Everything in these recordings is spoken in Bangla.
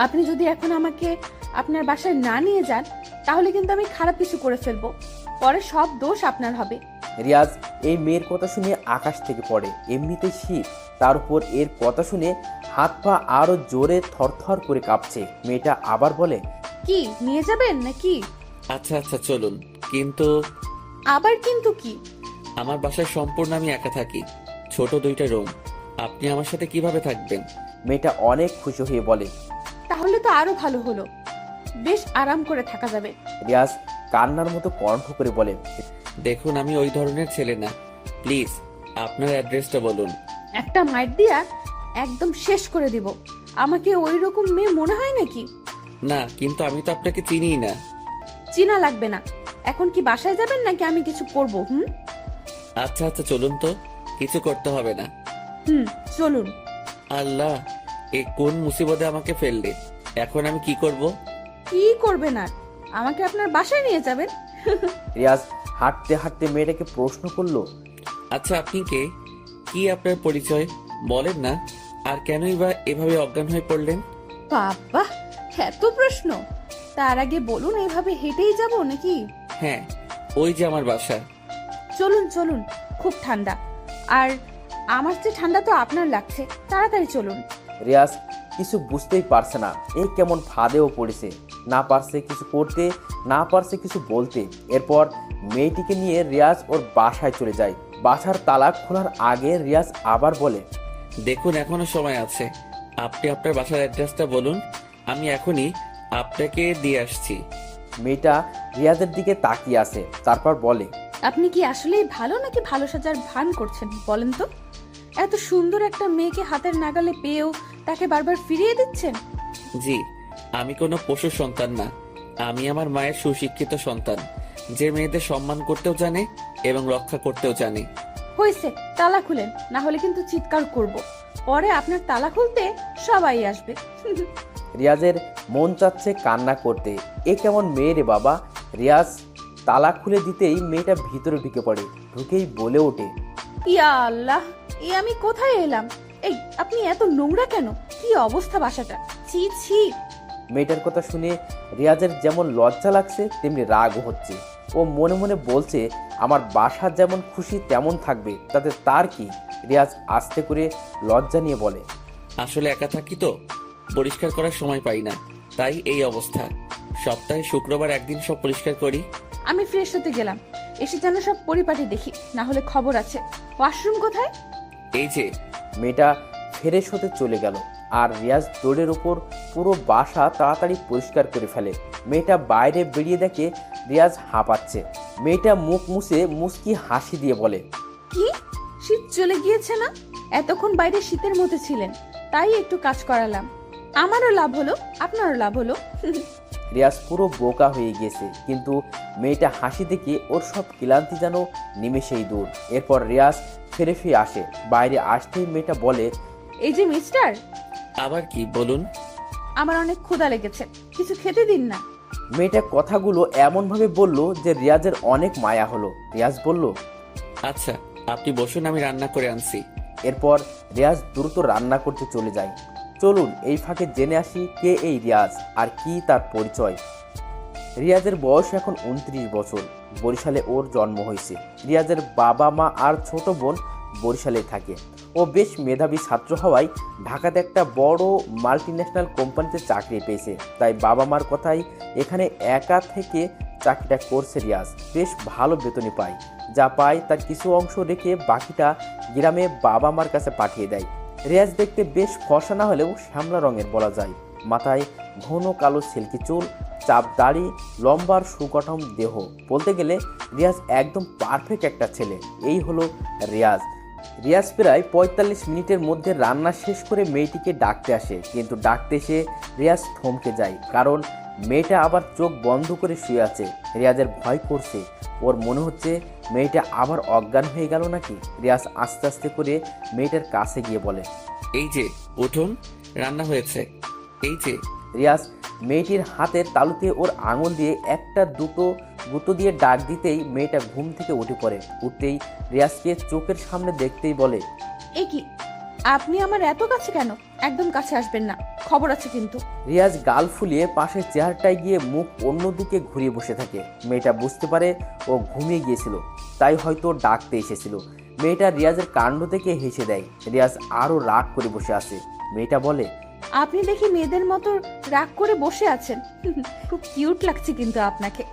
আপনি যদি এখন আমাকে আপনার বাসায় না নিয়ে যান তাহলে কিন্তু আমি খারাপ কিছু করে ফেলবো, পরে সব দোষ আপনার হবে। রিয়াজ এই মেয়ের কথা শুনে আকাশ থেকে পড়ে। এমনিতেই শীত, তার উপর এর কথা শুনে হাত পা আরো জোরে থরথর করে কাঁপছে। মেয়েটা আবার বলে, কি নিয়ে যাবেন নাকি? আচ্ছা আচ্ছা চলুন, কিন্তু আবার কিন্তু কি? আমার বাসায় সম্পূর্ণ আমি একা থাকি, ছোট দুইটা রুম। আপনি আমার সাথে কিভাবে থাকবেন? মেয়েটা অনেক খুশি হয়ে বলে। তাহলে তো আরো ভালো হলো, বেশ আরাম করে থাকা যাবে। রিয়াজ কান্নার মতো কণ্ঠ করে বলে, দেখুন আমি ওই ধরনের ছেলে না, প্লিজ আপনার অ্যাড্রেসটা বলুন। একটা মাইট দিয়া একদম শেষ করে দিব। আমাকে ওই রকম মেয়ে মনে হয় নাকি? না, কিন্তু আমি তো আপনাকে চিনিই না। চিনা লাগবে না। এখন কি বাসায় যাবেন নাকি আমি কিছু করব? আচ্ছা আচ্ছা চলুন তো, কিছু করতে হবে না। চলুন। আল্লাহ, এ কোন মুসিবতে আমাকে ফেললে, এখন আমি কি করব? কি করবেন আর? আমাকে আপনার বাসায় নিয়ে যাবেন। রিয়াজ হাঁটতে হাঁটতে মেয়েটাকে প্রশ্ন করলো, আচ্ছা আপনি কে, কি আপনার পরিচয় বলেন না, আর কেনই বা এভাবে অজ্ঞান হয়ে পড়লেন? বাবা, এত প্রশ্ন! তার আগে বলুন, এভাবে হেঁটেই যাব নাকি? হ্যাঁ, ওই যে আমার বাসা। চলুন চলুন, খুব ঠান্ডা, আর আমার চেয়ে ঠান্ডা তো আপনার লাগছে। তাড়াতাড়ি চলুন। রিয়াজ কিছু বুঝতেই পারছে না, এই কেমন ফাঁদেও পড়েছে। না পারছে কিছু করতে, না পারছে কিছু বলতে। এরপর মেয়েটিকে নিয়ে রিয়াজ ওর বাসায় চলে যায়। বাসার তালা খোলার আগে রিয়াজ আবার বলে, দেখুন এখনো সময় আছে, আপনি আপনার বাসার অ্যাড্রেসটা বলুন, আমি এখনই আপনাকে দিয়ে আসছি। মেয়েটা রিয়াজের দিকে তাকিয়ে আছে, তারপর বলে, আপনি কি আসলেই ভালো নাকি ভালো সাজার ভান করছেন বলেন তো? এত সুন্দর একটা মেয়েকে হাতের নাগালে পেয়েও তাকে বারবার ফিরিয়ে দিচ্ছেন। জি, আমি কোনো পশু সন্তান না, আমি আমার মায়ের সুশিক্ষিত সন্তান, যে মেয়েদের সম্মান করতেও জানে এবং রক্ষা করতেও জানে। হয়েছে, তালা খুলেন, না হলে কিন্তু চিৎকার করব। পরে আপনার তালা খুলতে সবাই আসবে। রিয়াজের মন চাচ্ছে কান্না করতে। এ কেমন মেয়ে রে বাবা! রিয়াজ তালা খুলে দিতেই মেয়েটা ভিতরে ঢুকে পড়ে। ঢুকেই বলে ওঠে, ইয়া আল্লাহ, এ আমি কোথায় এলাম? এই আপনি এত নোংরা কেন? কি অবস্থা বাসাটা! ছি ছি। মেয়েটার কথা শুনে রিয়াজের যেমন লজ্জা লাগছে তেমনি রাগও হচ্ছে। ও মনে মনে বলছে, আমার বাসা যেমন খুশি তেমন থাকবে, তাতে তার কি? রিয়াজ আস্তে করে লজ্জা নিয়ে বলে, আসলে একা থাকি তো, পরিষ্কার করার সময় পাই না, তাই এই অবস্থা। সপ্তাহে শুক্রবার একদিন সব পরিষ্কার করি। আমি ফ্রেশ হতে গেলাম, এসে যেন সব পরিপাটি দেখি, না হলে খবর আছে। ওয়াশরুম কোথায়? এই যে। মেয়েটা ফ্রেশ হতে চলে গেল আর রিয়াজ দৌড়ের উপর পুরো বাসা তাড়াতাড়ি পরিষ্কার করে ফেলে। মেয়েটা বাইরে বেরিয়ে দেখে রিয়াজ হাঁপাচ্ছে। মেয়েটা মুখ মুছে মুচকি হাসি দিয়ে বলে, কি শীত চলে গিয়েছে না? এতক্ষণ বাইরে শীতের মধ্যে ছিলেন, তাই একটু কাজ করালাম। আমারও লাভ হলো, আপনারও লাভ হলো। রিয়াজ পুরো বোকা হয়ে গিয়েছে, কিন্তু মেয়েটা হাসি দেখে ওর সব ক্লান্তি যেন নিমেষেই দূর। এরপর রিয়াজ ফিরে ফিরে আসে। বাইরে আসতেই মেয়েটা বলে, এই যে মিস্টার, আবার কি বলুন? আমার অনেক ক্ষুধা লেগেছে, কিছু খেতে দিন না। মেয়েটা কথাগুলো এমনভাবে বলল যে রিয়াজের অনেক মায়া হলো। রিয়াজ বলল, আচ্ছা আপনি বসুন, আমি রান্না করে আনছি। এরপর রিয়াজ দ্রুত রান্না করতে চলে যায়। চলুন এই ফাঁকে জেনে আসি কে এই রিয়াজ আর কি তার পরিচয়। রিয়াজের বয়স এখন 29 বছর। বরিশালে ওর জন্ম হয়েছে। রিয়াজের বাবা মা আর ছোট বোন বরিশালে থাকে। ও বেশ মেধাবী ছাত্র হওয়ায় ঢাকাতে একটা বড় মাল্টিন্যাশনাল কোম্পানিতে চাকরি পেয়েছে। তাই বাবা মার কথাই এখানে একা থেকে চাকরিটা করছে রিয়াজ। বেশ ভালো বেতনই পায়। যা পায় তার কিছু অংশ রেখে বাকিটা গ্রামে বাবা মার কাছে পাঠিয়ে দেয়। রিয়াজ দেখতে বেশ ফর্সা না হলেও শ্যামলা রঙের বলা যায়। মাথায় ঘন কালো সিল্কি চুল, চাপ দাড়ি, লম্বার সুগঠন দেহ। বলতে গেলে রিয়াজ একদম পারফেক্ট একটা ছেলে। এই হলো রিয়াজ। রিয়াজ প্রায় 45 মিনিটের মধ্যে রান্না শেষ করে মেয়েটিকে ডাকতে আসে, কিন্তু ডাকতে এসে রিয়াজ থমকে যায়, কারণ মেয়েটা আবার চোখ বন্ধ করে শুয়ে আছে। রিয়াজের ভয় করছে, ওর মনে হচ্ছে মেয়েটা আবার অজ্ঞান হয়ে গেল নাকি। রিয়াজ আস্তে আস্তে করে মেয়েটার কাছে গিয়ে বলে, এই যে উঠুন, রান্না হয়েছে। এই যে। রিয়াজ মেয়েটির হাতের তালুতে ওর আঙুল দিয়ে একটা দুটো গুঁতো দিয়ে ডাক দিতেই মেয়েটা ঘুম থেকে উঠে পড়ে। উঠতেই রিয়াজকে চোখের সামনে দেখতেই বলে, এ কি, আপনি আমার এত কাছে কেন? একদম কাছে আসবেন না, খবর আছে কিন্তু। রিয়াজ গাল ফুলিয়ে পাশের চেয়ারটায় গিয়ে মুখ অন্যদিকে ঘুরিয়ে বসে থাকে। মেয়েটা বুঝতে পারে ও ঘুমিয়ে গিয়েছিল, তাই হয়তো ডাকতে এসেছিল। মেয়েটা রিয়াজের কাণ্ড থেকে হেসে দেয়। রিয়াজ আরও রাগ করে বসে আছে। মেয়েটা বলে, আপনি দেখি মেয়েদের মতো রাগ করে বসে আছেন। খুব কিউট লাগছে কিন্তু আপনাকে।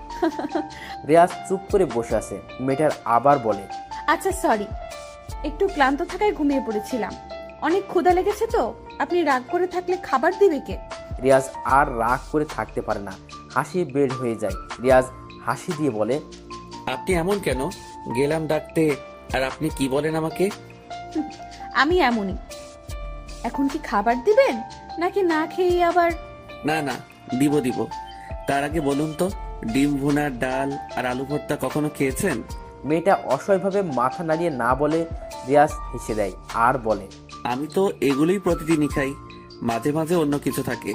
রিয়াজ চুপ করে বসে আছে। মেয়েটার আবার বলে, আচ্ছা সরি, একটু ক্লান্ত থাকায় ঘুমিয়ে পড়েছিলাম। অনেক ক্ষুধা লেগেছে তো। আপনি রাগ করে থাকলে খাবার দিবে কে? রিয়াজ আর রাগ করে থাকতে পারে না, হাসি বের হয়ে যায়। রিয়াজ হাসি দিয়ে বলে, আপনি এমন কেন? গেলাম ডাকতে আর আপনি কি বলেন আমাকে? আমি এমনই। এখন কি খাবার দিবেন নাকি না খেয়ে আবার? না না, দিব। তার আগে বলুন তো, ডিম ভুনার ডাল আর আলু ভর্তা কখনো খেয়েছেন? মেয়েটা অসহায়ভাবে মাথা নাড়িয়ে না বলে। রিয়াজ হেসে দেয় আর বলে, আমি তো এগুলোই প্রতিদিনই খাই, মাঝে মাঝে অন্য কিছু থাকে।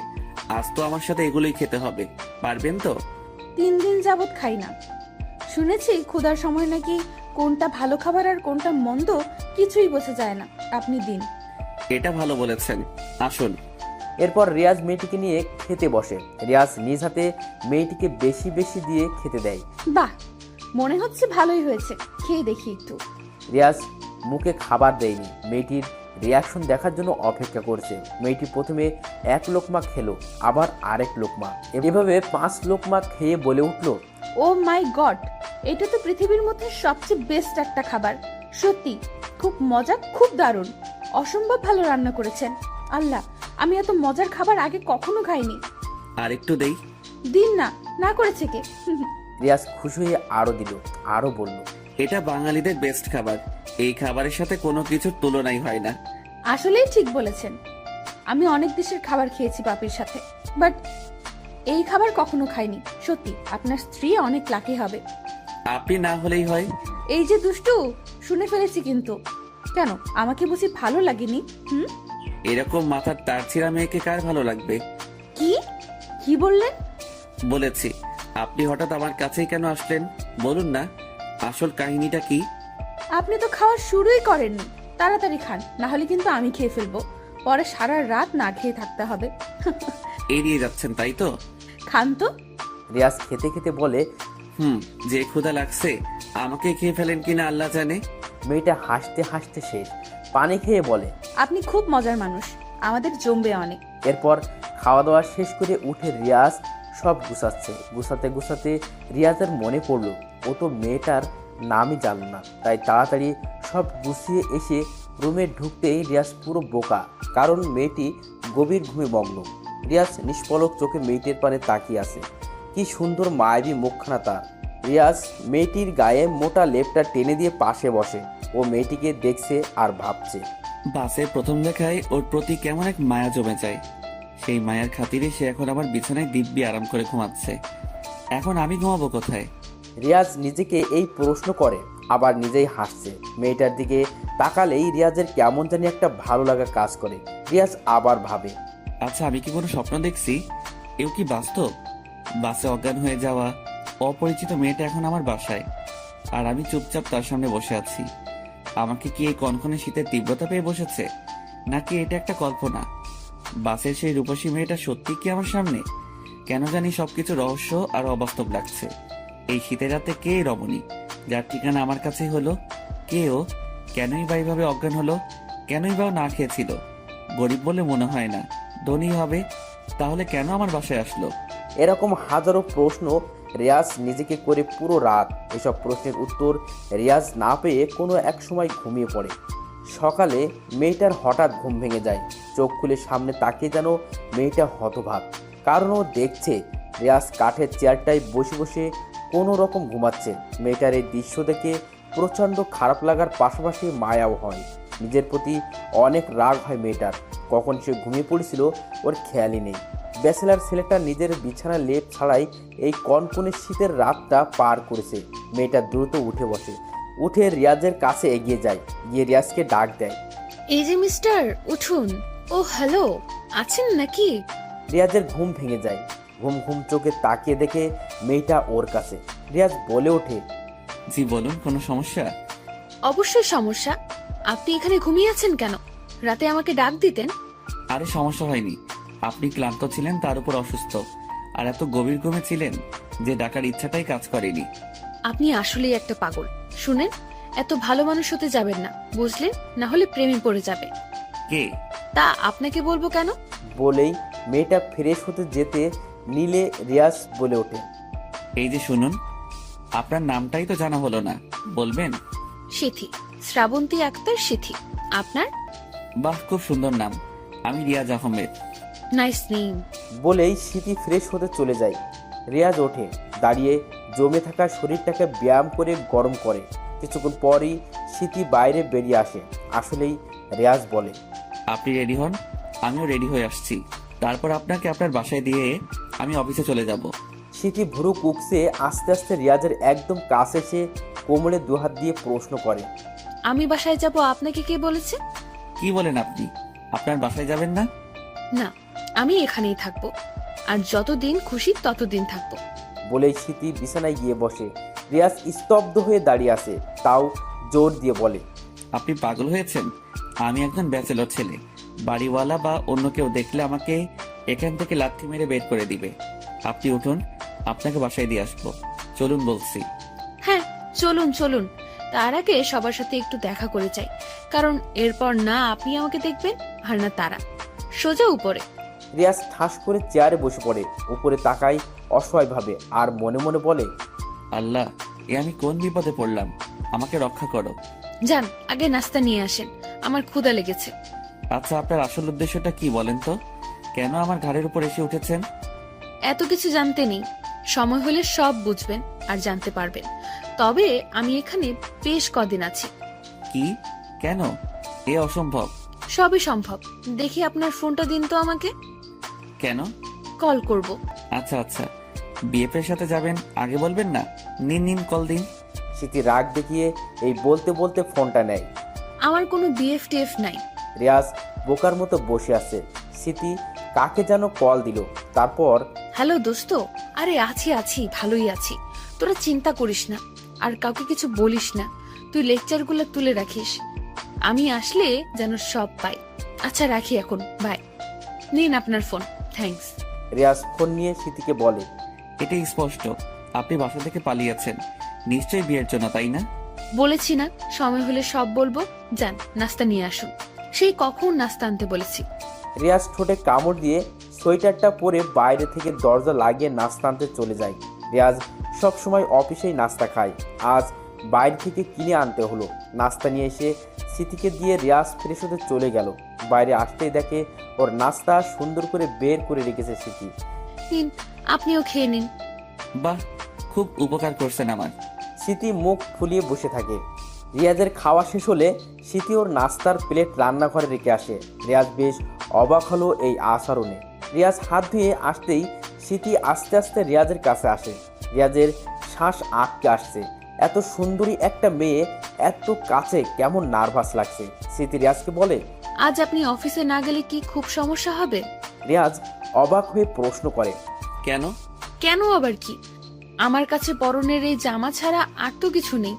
আজ তো আমার সাথে এগুলোই খেতে হবে, পারবেন তো? 3 দিন যাবত খাই না। শুনেছি ক্ষুধার সময় নাকি কোনটা ভালো খাবার আর কোনটা মন্দ কিছুই বোঝা যায় না। আপনি দিন। এটা ভালো বলেছেন, আসুন। এরপর রিয়াজ মেয়েটিকে নিয়ে খেতে বসে। রিয়াজ নিজ হাতে মেয়েটিকে বেশি বেশি দিয়ে খেতে দেয়। বাহ, মনে হচ্ছে ভালোই হয়েছে, খেয়ে দেখি একটু। রিয়াজ মুখে খাবার দেয়নি, মেয়েটির রিয়াকশন দেখার জন্য অপেক্ষা করছে। মেয়েটি প্রথমে 1 লোকমা খেলো, আবার আরেক লোকমা, এভাবে 5 লোকমা খেয়ে বলে উঠল, ও মাই গড, এটা তো পৃথিবীর মধ্যে সবচেয়ে বেস্ট একটা খাবার। সত্যি খুব মজা, খুব দারুণ, অসম্ভব ভালো রান্না করেছেন। আল্লাহ, আমি এত মজার খাবার আগে কখনো খাইনি। আর একটু দেই? দিন না, না করেছে কে? রিয়াজ খুশি হয়ে আরো দিল, আরো বলল, এটা বাঙালিদের বেস্ট খাবার, এই খাবারের সাথে কোনো কিছুর তুলনাই হয় না। আসলেই ঠিক বলেছেন। আমি অনেক দেশের খাবার খেয়েছি পাপির সাথে, বাট এই খাবার কখনো খাইনি। সত্যি আপনার স্ত্রী অনেক লাকি হবে। আপনি না হলেই হয়। এই যে দুষ্টু, শুনে ফেলেছি কিন্তু। কেন, আমাকে বুঝি ভালো লাগেনি? এরকম মাথার তার ছিঁড়া মেয়েকে কার ভালো লাগবে? কি কি বললেন? বলেছি, আপনি হঠাৎ আমার কাছেই কেন আসলেন বলুন না, আসল কাহিনীটা কি? আপনি তো খাওয়া শুরুই করেননি। তাড়াতাড়ি খান, না হলে কিন্তু আমি খেয়ে ফেলবো। পরে সারা রাত না খেয়ে থাকতে হবে। এড়িয়ে যাচ্ছেন তাই তো? খান তো। রিয়াজ খেতে খেতে বলে, যে ক্ষুধা লাগছে আমাকে খেয়ে ফেলেন কিনা আল্লাহ জানে। মেয়েটা হাসতে হাসতে শেষ, পানি খেয়ে বলে, আপনি খুব মজার মানুষ, আমাদের জমবে অনেক। এরপর খাওয়া দাওয়া শেষ করে উঠে রিয়াজ সব গুছাচ্ছে। গুছাতে গুছাতে রিয়াজের মনে পড়লো ও তো মেয়েটার নামই জানল না। তাই তাড়াতাড়ি সব গুছিয়ে এসে রুমে ঢুকতেই রিয়াজ পুরো বোকা, কারণ মেয়েটি গভীর ঘুমে মগ্ন। রিয়াজ নিষ্পলক চোখে মেয়েটির পানে তাকিয়ে আছে। কি সুন্দর মায়াবী মুখখানা তার। রিয়াজ মেয়েটির গায়ে মোটা লেপটা টেনে দিয়ে পাশে বসে। ও মেয়েটিকে দেখছে আর ভাবছে। বাসের প্রথম দেখায় ওর প্রতি কেমন এক মায়া জমে যায়। সেই মায়ার খাতিরে সে এখন আমার বিছানায় দিব্যি আরাম করে ঘুমাচ্ছে। এখন আমি ঘুমাবো কোথায়? রিয়াজ নিজেকে এই প্রশ্ন করে, আবার নিজেই হাসছে। মেয়েটার দিকে তাকালেই রিয়াজের কেমন জানি একটা ভালো লাগা কাজ করে। রিয়াজ আবার ভাবে, আচ্ছা, আমি কি কোনো স্বপ্ন দেখছি? এও কি বাস্তব? বাসে অজ্ঞান হয়ে যাওয়া অপরিচিত মেয়েটা এখন আমার বাসায়, আর আমি চুপচাপ তার সামনে বসে আছি। আমাকে কি এই কনকনে শীতের তীব্রতা পেয়ে বসেছে, নাকি এটা একটা কল্পনা? বাসের সেই রূপসী মেয়েটা সত্যি কি আমার সামনে? কেন জানি সবকিছু রহস্য আর অবাস্তব লাগছে। এই শীতের রাতে কে এই রমণী, যার ঠিকানা আমার কাছে হলো? কে ও? কেনই বা এইভাবে অজ্ঞান হলো? কেনই বা ও না খেয়েছিল? গরিব বলে মনে হয় না, ধনী হবে। তাহলে কেন আমার বাসায় আসলো? এরকম হাজারো প্রশ্ন রিয়াজ নিজেকে করে পুরো রাত। এসব প্রশ্নের উত্তর রিয়াজ না পেয়ে কোনো এক সময় ঘুমিয়ে পড়ে। সকালে মেয়েটার হঠাৎ ঘুম ভেঙে যায়। চোখ খুলে সামনে তাকিয়ে যেন মেয়েটা হতভাগ, কারণ ও দেখছে রিয়াজ কাঠের চেয়ারটায় বসে বসে কোনো রকম ঘুমাচ্ছে। মেয়েটার এই দৃশ্য দেখে প্রচণ্ড খারাপ লাগার পাশাপাশি মায়াও হয়। নিজের প্রতি অনেক রাগ হয় মেয়েটার। কখন সে ঘুমিয়ে পড়েছিল ওর খেয়ালই নেই। ব্যাচেলার ছেলেটা নিজের বিছানার লেপ ছাড়াই এই কনকনে শীতের রাতটা পার করেছে। মেয়েটা দ্রুত উঠে বসে, উঠে রিয়াজের কাছে এগিয়ে যায়, গিয়ে রিয়াজকে ডাক দেয়, এই যে মিস্টার, উঠুন। ও হ্যালো, আছেন নাকি? রিয়াজের ঘুম ভেঙে যায়। ঘুম ঘুম চোখে তাকিয়ে দেখে মেয়েটা ওর কাছে। রিয়াজ বলে ওঠে, জি বলুন, কোনো সমস্যা? অবশ্যই সমস্যা। আপনি এখানে ঘুমিয়ে আছেন কেন? রাতে আমাকে ডাক দিতেন। আরে সমস্যা হয়নি, আপনি ক্লান্ত ছিলেন, তার উপর অসুস্থ, আর এত গভীর ঘুমে ছিলেন যে ডাকার ইচ্ছাটাই কাজ করেনি। আপনি আসলেই একটা পাগল। শুনেন, এত ভালো মানুষ হতে যাবেন না, বুঝলেন? না হলে প্রেমে পড়ে যাবে। কে? তা আপনাকে বলবো কেন? বলেই মেয়েটা ফ্রেশ হতে যেতে নিলে রিয়াজ বলে ওঠে, এই যে শুনুন, আপনার নামটাই তো জানা হলো না, বলবেন? সিথি, শ্রাবন্তী আক্তার সিথি। আপনার? বাহ, খুব সুন্দর নাম। আমি রিয়াজ আহমেদ। Nice name. বলেই স্মৃতি ফ্রেশ হতে চলে যায়। রিয়াজ ওঠে, দাঁড়িয়ে জমে থাকা শরীরটাকে ব্যায়াম করে গরম করে। কিছুক্ষণ পরই স্মৃতি বাইরে বেরিয়ে আসে। আসলেই রিয়াজ বলে, আপনি রেডি হন, আমিও রেডি হয়ে আসছি। তারপর আপনাকে আপনার বাসায় দিয়ে আমি অফিসে চলে যাব। স্মৃতি ভুরু কুকসে আস্তে আস্তে রিয়াজের একদম কাছে এসে কোমরে দুহাত দিয়ে প্রশ্ন করে, আমি বাসায় যাব আপনাকে কে বলেছে? কি বলেন আপনি? আপনার বাসায় যাবেন না? না, আমি এখানেই থাকবো, আর যতদিন খুশি ততদিন থাকবো। বলেই স্মৃতি বিছানায় গিয়ে বসে। রিয়াজ স্তব্ধ হয়ে দাঁড়িয়ে আছে, তাও জোর দিয়ে বলে, আপনি পাগল হয়েছেন? আমি একজন ব্যাচেলর ছেলে, বাড়িওয়ালা বা অন্য কেউ দেখলে আমাকে এখান থেকে লাথি মেরে বের করে দিবে। আপনি উঠুন, আপনাকে বাসায় দিয়ে আসবো। চলুন বলছি। হ্যাঁ, চলুন চলুন। তার আগে সবার সাথে একটু দেখা করে যাই, কারণ এরপর না আপনি আমাকে দেখবেন আর না তারা। সোজা উপরে। রিয়াজ ঠাস করে চেয়ারে বসে পড়ে, উপরে তাকায় অসহায়ভাবে আর মনে মনে বলে, আল্লাহ, এ আমি কোন বিপদে পড়লাম, আমাকে রক্ষা করো। যান, আগে নাস্তা নিয়ে আসেন, আমার ক্ষুধা লেগেছে। আচ্ছা, আপনার আসল উদ্দেশ্যটা কি বলেন তো? কেন আমার ঘাড়ের উপর এসে উঠেছেন? এত কিছু জানতে নেই, সময় হলে সব বুঝবেন আর জানতে পারবেন। তবে আমি এখানে বেশ কদিন আছি। কি? কেন? এ অসম্ভব। সবই সম্ভব। দেখি আপনার ফোনটা দিন তো আমাকে, কেন? কল করব। আচ্ছা আচ্ছা, বিএফের সাথে যাবেন, আগে বলবেন না? নিন নিন, কল দিন। স্মৃতি রাগ দেখিয়ে এই বলতে বলতে ফোনটা নেয়। আমার কোনো বিএফটিএফ নাই। রিয়াজ বোকার মতো বসে আছে। স্মৃতি কাকে যেন কল দিল, তারপর, হ্যালো দোস্ত। আরে আছি আছি, ভালোই আছি। তোরা চিন্তা করিস না, আর কাউকে কিছু বলিস না। তুই লেকচারগুলো তুলে রাখিস, আমি আসলে যেন সব পাই। আচ্ছা রাখি এখন, বাই। নিন আপনার ফোন, থ্যাঙ্কস। রিয়াজ ফোন নিয়ে স্মৃতিকে বলে, এটাই স্পষ্ট, আপনি বাসা থেকে পালিয়েছেন, নিশ্চয়ই বিয়ের জন্য, তাই না? বলেছি না, সময় হলে সব বলবো। যান, নাস্তা নিয়ে আসুন। সেই কখন নাস্তা আনতে বলেছি। রিয়াজ ঠোঁটে কামড় দিয়ে সোয়েটারটা পরে বাইরে থেকে দরজা লাগিয়ে নাস্তা আনতে চলে যায়। রিয়াজ সবসময় অফিসেই নাস্তা খায়, আজ বাইরে থেকে কিনে আনতে হলো। নাস্তা নিয়ে এসে স্মৃতিকে দিয়ে রিয়াজ ফ্রেশ হতে চলে গেল। বাইরে আসতেই দেখে ওর নাস্তা সুন্দর করে বের করে রেখেছে স্মৃতি। নিন, আপনিও খেয়ে নিন। বাহ, খুব উপকার করছেন আমার। স্মৃতি মুখ ফুলিয়ে বসে থাকে। রিয়াজের খাওয়া শেষ হলে স্মৃতি ওর নাস্তার প্লেট রান্নাঘরে রেখে আসে। রিয়াজ বেশ অবাক হলো এই আচরণে। রিয়াজ হাত ধুয়ে আসতেই স্মৃতি আস্তে আস্তে রিয়াজের কাছে আসে। রিয়াজের শ্বাস আটকে আসছে। এত সুন্দরী একটা মেয়ে এত কাছে কেমন নার্ভাস লাগছে। স্মৃতি রিয়াজকে বলে, আজ আপনি অফিসে না গেলে কি খুব সমস্যা হবে? রিয়াজ অবাক হয়ে প্রশ্ন করে, কেন? কেন আবার কি? আমার কাছে পরনের এই জামা ছাড়া আর তো কিছু নেই।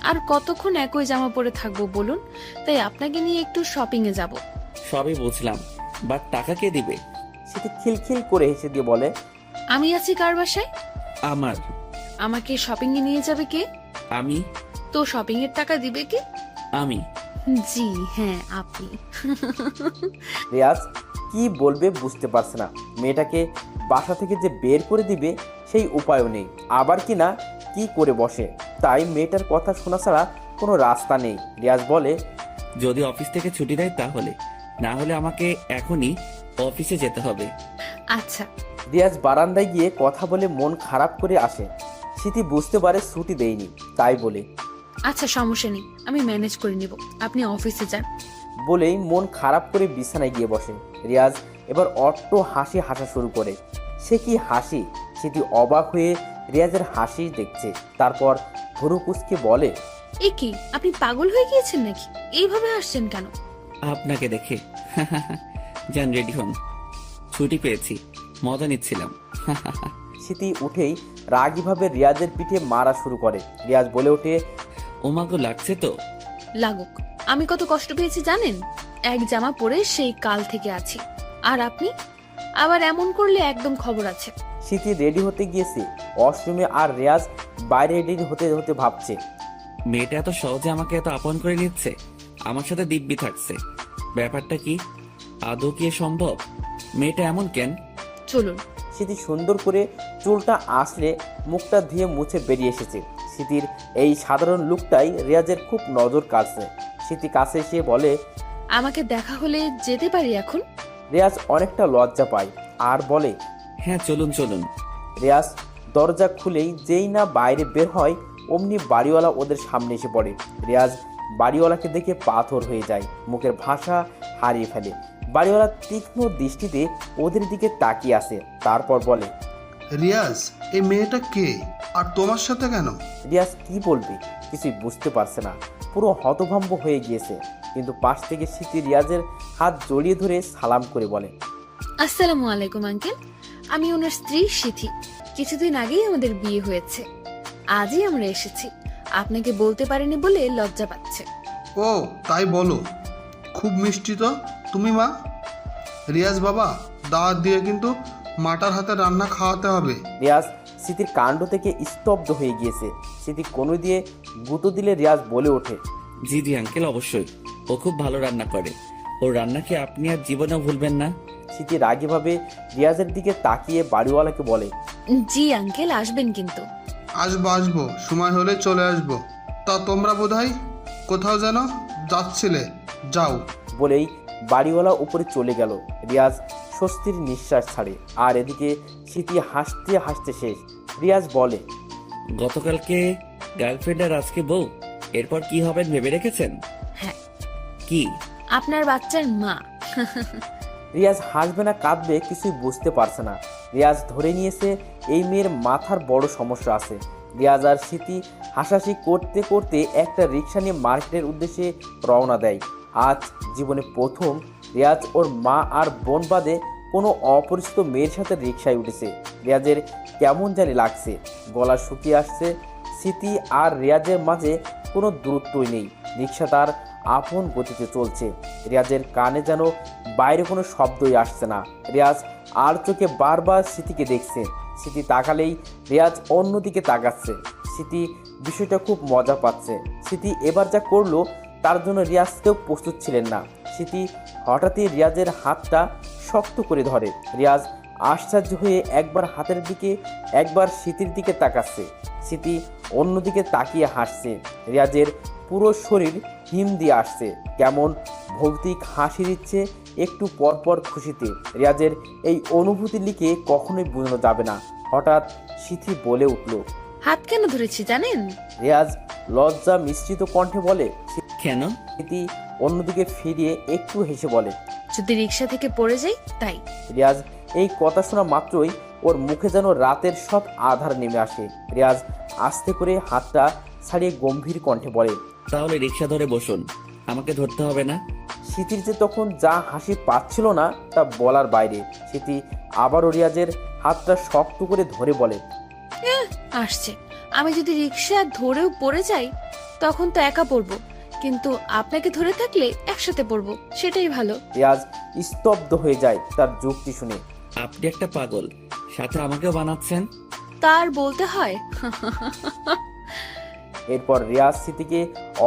আর কতক্ষণ একই জামা পরে থাকবো বলুন? তাই আপনাকে নিয়ে একটু শপিং এ যাব। সবই বুঝলাম, বাট টাকা কে দিবে? স্মৃতি খিলখিল করে হেসে দিয়ে বলে, আমি আছি কার বাসায়? আমার। আমাকে শপিং এ নিয়ে যাবে কে? আমি। তো শপিং এর টাকা দিবে কে? আমি। জি হ্যাঁ, আপনি। রিয়াজ কি বলবে বুঝতে পারছে না। মেয়েটাকে বাসা থেকে যে বের করে দিবে সেই উপায়ও নেই, আবার কি না কি করে বসে। তাই মেয়েটার কথা শোনা ছাড়া কোনো রাস্তা নেই। রিয়াজ বলে, যদি অফিস থেকে ছুটি দেয় তাহলে, না হলে আমাকে এখনই অফিসে যেতে হবে। আচ্ছা। রিয়াজ বারান্দায় গিয়ে কথা বলে মন খারাপ করে আসে। স্মৃতি বুঝতে পারে ছুটি দেয়নি, তাই বলে, আচ্ছা সমস্যা নেই, আমি ম্যানেজ করে নিব, আপনি অফিসে যান। বলেই মন খারাপ করে বিছানায় গিয়ে বসে। রিয়াজ এবার অট্ট হাসি হাসা শুরু করে। সে কি হাসি! স্মৃতি অবাক হয়ে রিয়াজের হাসি দেখছে। তারপর ভুরু কুঁচকে বলে, এ কি, আপনি পাগল হয়ে গিয়েছেন নাকি? এইভাবে হাসছেন কেন? আপনাকে দেখে। যান, রেডি হন, ছুটি পেয়েছি, মজা নিচ্ছিলাম। স্মৃতি উঠেই রাগীভাবে রিয়াজের পিঠে মারা শুরু করে। রিয়াজ বলে ওঠে, ওমাগো, লাগছে তো? লাগুক, আমি কত কষ্ট পেয়েছি জানেন? এক জামা পরে সেই কাল থেকে আছি। আর আপনি আবার এমন করলে একদম খবর আছে। স্মৃতি রেডি হতে গিয়েছে ওয়াশরুমে, আর রেয়াজ বাইরে রেডি হতে হতে ভাবছে, মেয়েটা এত সহজে আমাকে এত আপন করে নিচ্ছে, আমার সাথে দিব্যি থাকছে। ব্যাপারটা কি? আদৌ কি এ সম্ভব? মেয়েটা এমন কেন? চলুন। স্মৃতি সুন্দর করে চুলটা আসলে মুখটা ধুয়ে মুছে বেরিয়ে এসেছে। স্মৃতির এই সাধারণ লুকটাই রেয়াজের খুব নজর কাড়ছে। স্মৃতি কাছে এসে বলে, আমাকে দেখা হলে যেতে পারি এখন? রেয়াজ অনেকটা লজ্জা পায় আর বলে, হ্যাঁ চলুন চলুন। রেয়াজ দরজা খুলেই যেই না বাইরে বের হয় অমনি বাড়িওয়ালা ওদের সামনে এসে পড়ে। রেয়াজ বাড়িওয়ালাকে দেখে পাথর হয়ে যায়, মুখের ভাষা হারিয়ে ফেলে। বাড়িওয়ালা তীক্ষ্ণ দৃষ্টিতে ওদের দিকে তাকিয়ে আসে, তারপর বলে, রিয়াজ, এই মেয়েটা কে আর তোমার সাথে কেন? রিয়াজ কি বলবে কিছুই বুঝতে পারছে না, পুরো হতভম্ব হয়ে গিয়েছে। কিন্তু পাশ থেকে স্মৃতি রিয়াজের হাত জড়িয়ে ধরে সালাম করে বলে, আসসালামু আলাইকুম আঙ্কেল, আমি ওনার স্ত্রী সিথি। কিছুদিন আগেই আমাদের বিয়ে হয়েছে, আজই আমরা এসেছি। আপনাকে বলতে পারিনি বলে লজ্জা পাচ্ছে। ও তাই বলো, খুব মিষ্টি তো তুমি মা। রিয়াজ বাবা, দাওয়াত দিয়ে কিন্তু মাটার হাতে রান্না খাওয়াতে হবে। রিয়াজ স্মৃতির কাণ্ড থেকে স্তব্ধ হয়ে গিয়েছে। স্মৃতি কোনো দিয়ে গুঁতো দিলে রিয়াজ বলে ওঠে, জি জি আঙ্কেল, অবশ্যই। ও খুব ভালো রান্না করে। ওর রান্না কি আপনি আর জীবনেও ভুলবেন না? স্মৃতি রাগীভাবে রিয়াজের দিকে তাকিয়ে বাড়িওয়ালাকে বলে, জি আঙ্কেল, আসবেন কিন্তু। আসবো আসবো, সময় হলে চলে আসবো। তা তোমরা বোধহয় কোথাও যেন যাচ্ছিলে, যাও। বলেই বাড়িওয়ালা উপরে চলে গেল। রিয়াজ স্বস্তির নিঃশ্বাস ছাড়ে, আর এদিকে স্মৃতি হাসতে হাসতে শেষ। রিয়াজ বলে, গতকালকে গার্লফ্রেন্ড আর আজকে বউ, এরপর কি হবেন ভেবে রেখেছেন? হ্যাঁ, কি? আপনার বাচ্চার মা। রিয়াজ হাসবে না কাঁদবে কিছুই বুঝতে পারছে না। রিয়াজ ধরে নিয়েছে এই মেয়ের মাথার বড় সমস্যা আছে। রিয়াজ আর স্মৃতি হাসাহাসি করতে করতে একটা রিক্সা নিয়ে মার্কেটের উদ্দেশ্যে রওনা দেয়। আজ জীবনে প্রথম রিয়াজ ওর মা আর বোন বাদে কোনো অপরিচিত মেয়ের সাথে রিক্সায় উঠেছে। রিয়াজের কেমন জানি লাগছে, গলা শুকিয়ে আসছে। স্মৃতি আর রিয়াজের মাঝে কোনো দূরত্বই নেই। রিক্সা তার আপন গতিতে চলছে। রিয়াজের কানে যেন বাইরে কোনো শব্দই আসছে না। রিয়াজ আর চোখে বারবার স্মৃতিকে দেখছে। স্মৃতি তাকালেই রিয়াজ অন্যদিকে তাকাচ্ছে। স্মৃতি বিষয়টা খুব মজা পাচ্ছে। স্মৃতি এবার যা করলো তার জন্য রিয়াজকেও প্রস্তুত ছিলেন না। স্মৃতি হঠাৎই রিয়াজের হাতটা শক্ত করে ধরে। রিয়াজ আশ্চর্য হয়ে একবার হাতের দিকে একবার স্মৃতির দিকে তাকাচ্ছে। স্মৃতি অন্যদিকে তাকিয়ে হাসছে। রিয়াজের পুরো শরীর হিম দিয়ে আসছে, কেমন ভৌতিক হাসি দিচ্ছে একটু পরপর খুশিতে। রিয়াজের এই অনুভূতি লিখে কখনোই বোঝানো যাবে না। হঠাৎ স্মৃতি বলে উঠল, হাত কেন ধরেছি জানেন? রিয়াজ লজ্জা মিশ্রিত কণ্ঠে বলে। কেন? স্মৃতি অন্যদিকে ফিরিয়ে একটু হেসে বলে, যদি রিক্সা থেকে পড়ে যাই তাই। রিয়াজ এই কথা শোনা মাত্রই ওর মুখে যেন রাতের সব আধার নেমে আসে। রিয়াজ আস্তে করে হাতটা ছাড়িয়ে গম্ভীর কণ্ঠে বলে, তাহলে রিক্সা ধরে বসুন, আমাকে ধরতে হবে না। স্মৃতির যে তখন যা হাসি পাচ্ছিল না তা বলার বাইরে। স্মৃতি আবারও রিয়াজের হাতটা শক্ত করে ধরে বলে, আসছে, আমি যদি রিক্সা ধরেও পড়ে যাই তখন তো একা পড়বো, কিন্তু আপনাকে ধরে থাকলে একসাথে পড়বো, সেটাই ভালো। রিয়াজ স্তব্ধ হয়ে যায় তার যুক্তি শুনে। আপনি একটা পাগল, সাথে আমাকেও বানাচ্ছেন। তার বলতে হয়। এরপর রিয়াজ স্মৃতিকে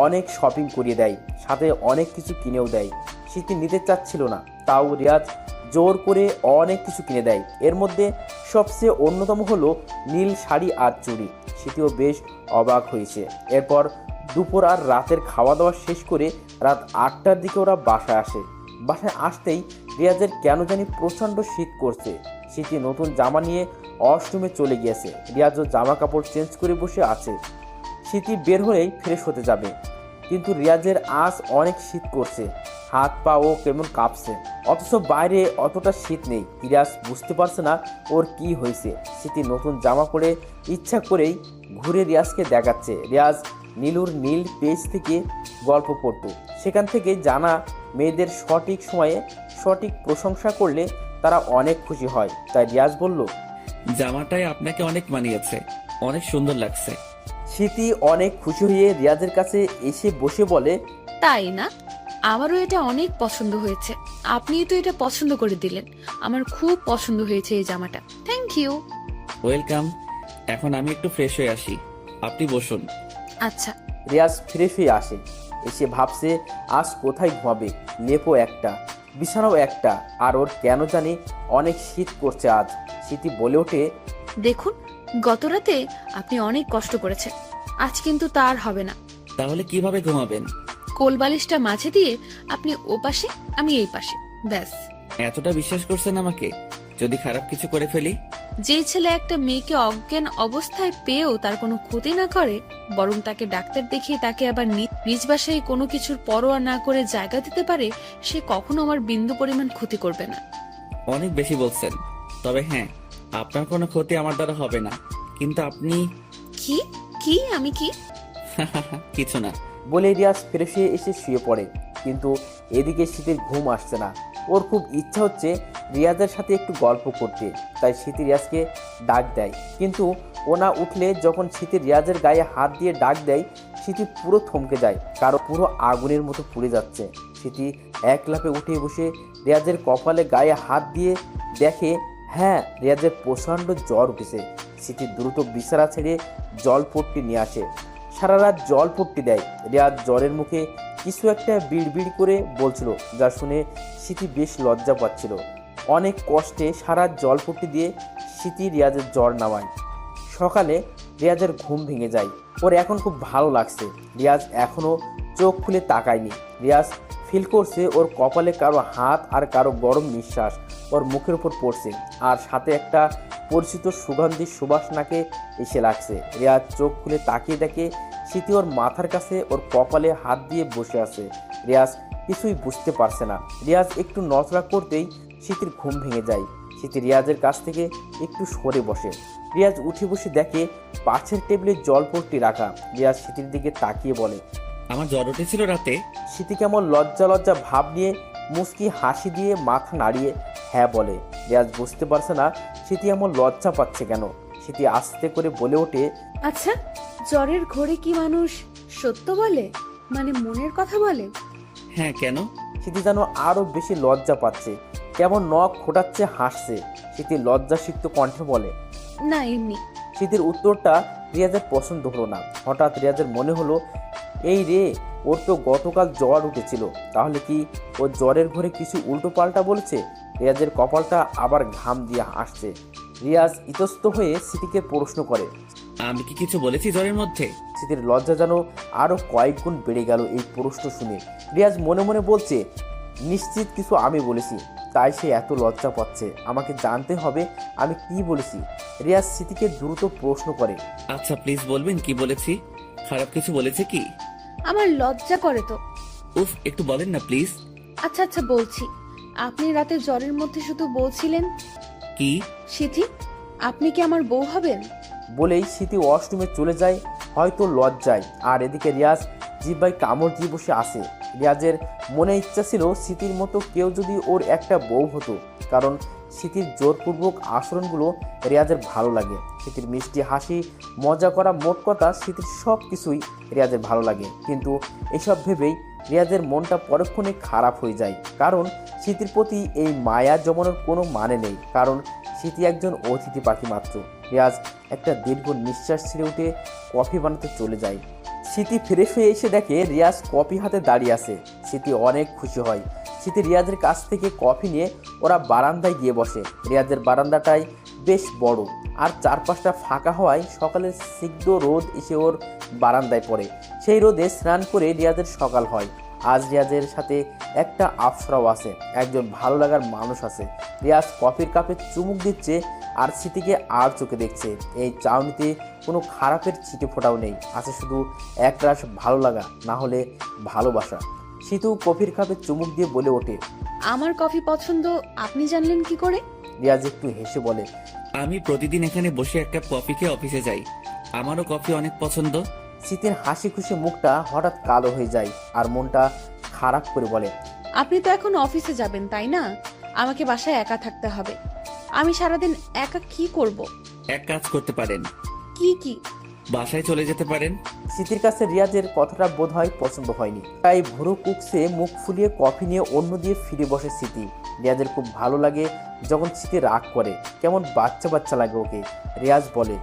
অনেক শপিং করিয়ে দেয়, সাথে অনেক কিছু কিনেও দেয়। স্মৃতি নিতে চাচ্ছিল না, তাও রিয়াজ জোর করে অনেক কিছু কিনে দেয়। এর মধ্যে সবচেয়ে অন্যতম হলো নীল শাড়ি আর চুড়ি। স্মৃতিও বেশ অবাক হয়েছে। এরপর দুপুর আর রাতের খাওয়া দাওয়া শেষ করে রাত 8টার দিকে ওরা বাসায় আসে। বাসায় আসতেই রিয়াজের কেন জানি প্রচণ্ড শীত করছে। স্মৃতি নতুন জামা নিয়ে ওয়াশরুমে চলে গিয়েছে। রিয়াজও জামা কাপড় চেঞ্জ করে বসে আছে। স্মৃতি বের হলেই ফ্রেশ হতে যাবে, কিন্তু রিয়াজের আজ অনেক শীত করছে, হাত পা ও কেমন কাঁপছে। অথচ বাইরে অতটা শীত নেই। রিয়াজ বুঝতে পারছে না ওর কি হয়েছে। স্মৃতি নতুন জামা পরে ইচ্ছা করেই ঘুরে রিয়াজকে দেখাচ্ছে। রিয়াজ নীলুর নীল পেজ থেকে গল্প পড়তো, সেখান থেকে জানা মেয়েদের সঠিক সময়ে সঠিক প্রশংসা করলে তারা অনেক খুশি হয়। তাই রিয়াজ বলল, জামাটাই আপনাকে অনেক মানিয়েছে, অনেক সুন্দর লাগছে। স্মৃতি অনেক খুশি হয়ে রিয়াজের কাছে এসে বসে বলে, তাই না? আমারও এটা অনেক পছন্দ হয়েছে। আপনিই তো এটা পছন্দ করে দিলেন। আমার খুব পছন্দ হয়েছে এই জামাটা। Thank you. ওয়েলকাম। এখন আমি একটু ফ্রেশ হয়ে আসি, আপনি বসুন। আচ্ছা। রিয়াজ ফ্রেশ হয়ে আসে, এসে ভাবছে আজ কোথায় ঘুমাবে। লেপও একটা, বিছানাও একটা, আর ওর কেন জানি অনেক শীত করছে আজ। শীতই বলে ওঠে, দেখুন, গত রাতে আপনি অনেক কষ্ট করেছেন, আজ কিন্তু তা আর হবে না। তাহলে কিভাবে ঘুমাবেন? কোলবালিশটা মাঝে দিয়ে আপনি ও পাশে, আমি এই পাশে, ব্যাস। এতটা বিশ্বাস করছেন আমাকে? যদি খারাপ কিছু করে ফেলি? যে ছেলে একটা মেয়েকে অজ্ঞান অবস্থায় পেয়েও তার কোনো ক্ষতি না করে, বরং তাকে ডাক্তার দেখিয়ে তাকে আবার নিজ বাসায় কোনো কিছুর পরোয়া না করে জায়গা দিতে পারে, সে কখনো আমার বিন্দু পরিমাণ ক্ষতি করবে না। অনেক বেশি বলছেন। তবে হ্যাঁ, আপনার কোনো ক্ষতি আমার দ্বারা হবে না। কিন্তু আপনি কি কি আমি কি? কিছু না। বলে রিয়াজ ফ্রেশ হয়ে এসে শুয়ে পড়ে। কিন্তু এদিকে শীতের ঘুম আসছে না। ওর খুব ইচ্ছা হচ্ছে রিয়াজের সাথে একটু গল্প করতে, তাই শীতে রিয়াজকে ডাক দেয়। কিন্তু ও না উঠলে যখন শীতে রিয়াজের গায়ে হাত দিয়ে ডাক দেয়, শীতে পুরো থমকে যায়, কারো পুরো আগুনের মতো পুড়ে যাচ্ছে। শীতে এক লাফে উঠে বসে রিয়াজের কপালে গায়ে হাত দিয়ে দেখে, হ্যাঁ, রিয়াজের প্রচণ্ড জ্বর উঠেছে। শীতে দ্রুত বিছানা ছেড়ে জলপট্টি নিয়ে আসে, সারা রাত জলপট্টি দেয়। রিয়াজ জ্বরের মুখে কিছু একটা বিড়বিড় করে বলছিল, যা শুনে স্মৃতি বেশ লজ্জা পাচ্ছিল। অনেক কষ্টে সারা জলপট্টি দিয়ে স্মৃতি রিয়াজের জ্বর নামায়। সকালে রিয়াজের ঘুম ভেঙে যায়। ওর এখন খুব ভালো লাগছে। রিয়াজ এখনও চোখ খুলে তাকায়নি। রিয়াজ ফিল করছে ওর কপালে কারো হাত আর কারো গরম নিঃশ্বাস ওর মুখের উপর পড়ছে, আর সাথে একটা পরিচিত সুগন্ধি সুবাস নাকে এসে লাগছে। রিয়াজ চোখ খুলে তাকিয়ে দেখে স্মৃতি ওর মাথার কাছে ওর কপালে হাত দিয়ে বসে আছে। রিয়াজ কিছুই বুঝতে পারছে না। রিয়াজ একটু নড়াচড়া করতেই স্মৃতির ঘুম ভেঙে যায়। স্মৃতি রিয়াজের কাছ থেকে একটু সরে বসে। রিয়াজ উঠে বসে দেখে পাশের টেবিলে জলপট্টি রাখা। রিয়াজ স্মৃতির দিকে তাকিয়ে বলে, আমার জ্বর উঠেছিল রাতে। স্মৃতি কেমন লজ্জা লজ্জা ভাব নিয়ে মুচকি হাসি দিয়ে মাথা নাড়িয়ে হ্যাঁ বলে। রিয়াজ বুঝতে পারছে না স্মৃতি এমন লজ্জা পাচ্ছে কেন। স্মৃতি আস্তে করে বলে ওঠে, আচ্ছা, জ্বরের ঘোরে কি মানুষ সত্য বলে, মানে মনের কথা বলে? হ্যাঁ, কেন? স্মৃতি যেন আরো বেশি লজ্জা পাচ্ছে, কেমন নখ খোটাচ্ছে, হাসছে। স্মৃতি লজ্জাসিক্ত কণ্ঠে বলে, না, এমনি। স্মৃতির উত্তরটা রিয়াজের পছন্দ হলো না। হঠাৎ রিয়াজের মনে হলো, এই রে, ওর তো গতকাল জ্বর উঠেছিল, তাহলে কি ও জ্বরের ঘরে কিছু উল্টো পাল্টা বলছে? রিয়াজের কপালটা আবার ঘাম দিয়ে আসছে। রিয়াজ ইতস্ত হয়ে স্মৃতিকে প্রশ্ন করে, আমি কি কিছু বলেছি জ্বরের মধ্যে? স্মৃতির লজ্জা যেন আরো কয়েক গুণ বেড়ে গেল এই প্রশ্ন শুনে। রিয়াজ মনে মনে বলছে, নিশ্চিত কিছু আমি বলেছি, তাই সে এত লজ্জা পাচ্ছে। আমাকে জানতে হবে আমি কি বলেছি। রিয়াজ স্মৃতিকে দ্রুত প্রশ্ন করে, আচ্ছা, প্লিজ বলবেন কি বলেছি? খারাপ কিছু বলেছে কি? আমার লজ্জা করে তো। উফ, একটু বলেন না প্লিজ। আচ্ছা আচ্ছা, বলছি। আপনি রাতে জ্বরের মধ্যে শুধু বলছিলেন, কি? সিথি, আপনি কি আমার বউ হবেন? বলেই স্মৃতি ওয়াশরুমে চলে যায়, হয়তো লজ্জায়। আর এদিকে রিয়াজ জিব্বায় কামড় দিয়ে বসে আসে। রিয়াজের মনে ইচ্ছা ছিল স্মৃতির মতো কেউ যদি ওর একটা বউ হতো, কারণ স্মৃতির জোরপূর্বক আচরণগুলো রিয়াজের ভালো লাগে। স্মৃতির মিষ্টি হাসি, মজা করা, মোট কথা স্মৃতির সব কিছুই রিয়াজের ভালো লাগে। কিন্তু এসব ভেবেই রিয়াজের মনটা পরক্ষণে খারাপ হয়ে যায়, কারণ স্মৃতির প্রতি এই মায়া জমানোর কোনো মানে নেই, কারণ স্মৃতি একজন অতিথি পাখি মাত্র। রিয়াজ একটা দীর্ঘ নিঃশ্বাস ছেড়ে উঠে কফি বানাতে চলে যায়। স্মৃতি ফ্রেশ হয়ে এসে দেখে রিয়াজ কফি হাতে দাঁড়িয়ে আছে। স্মৃতি অনেক খুশি হয়। স্মৃতি রিয়াজের কাছ থেকে কফি নিয়ে ওরা বারান্দায় গিয়ে বসে। রিয়াজের বারান্দাটাই বেশ বড়, আর চারপাশটা ফাঁকা হওয়ায় সকালের সিদ্ধ রোদ এসে ওর বারান্দায় পড়ে। সেই রোদে স্নান করে রিয়াজের সকাল হয়। আজ রিয়াজের সাথে একটা আফসরাও আছে, একজন ভালো লাগার মানুষ আছে। রিয়াজ কফির কাপে চুমুক দিচ্ছে আর স্মৃতিকে আর চোখে দেখছে। এই চাউনিতে কোনো খারাপের ছিটে ফোটাও নেই, আছে শুধু একরাশ ভালো লাগা, না হলে ভালোবাসা। শীতু কফির কাপে চুমুক দিয়ে বলে ওঠে, আমার কফি পছন্দ আপনি জানলেন কি করে? রিয়াজ একটু হেসে বলে, আমি প্রতিদিন এখানে বসে এক কাপ কফি খেয়ে অফিসে যাই। আমারও কফি অনেক পছন্দ। শীতের হাসি খুশি মুখটা হঠাৎ কালো হয়ে যায় আর মনটা খারাপ করে বলে, আপনি তো এখন অফিসে যাবেন, তাই না? আমাকে বাসায় একা থাকতে হবে। আমি সারাদিন একা কি করব? এক কাজ করতে পারেন, কি কি? বাসায় চলে যেতে পারেন। স্মৃতির কাছে রিয়াজের কথাটা বোধহয় পছন্দ হয়নি, তাই ভুরু কুকসে মুখ ফুলিয়ে কফি নিয়ে অন্য দিয়ে ফিরে বসে স্মৃতি। রিয়াজের খুব ভালো লাগে যখন স্মৃতি রাগ করে, কেমন বাচ্চা বাচ্চা লাগে ওকে। রিয়াজ বলে,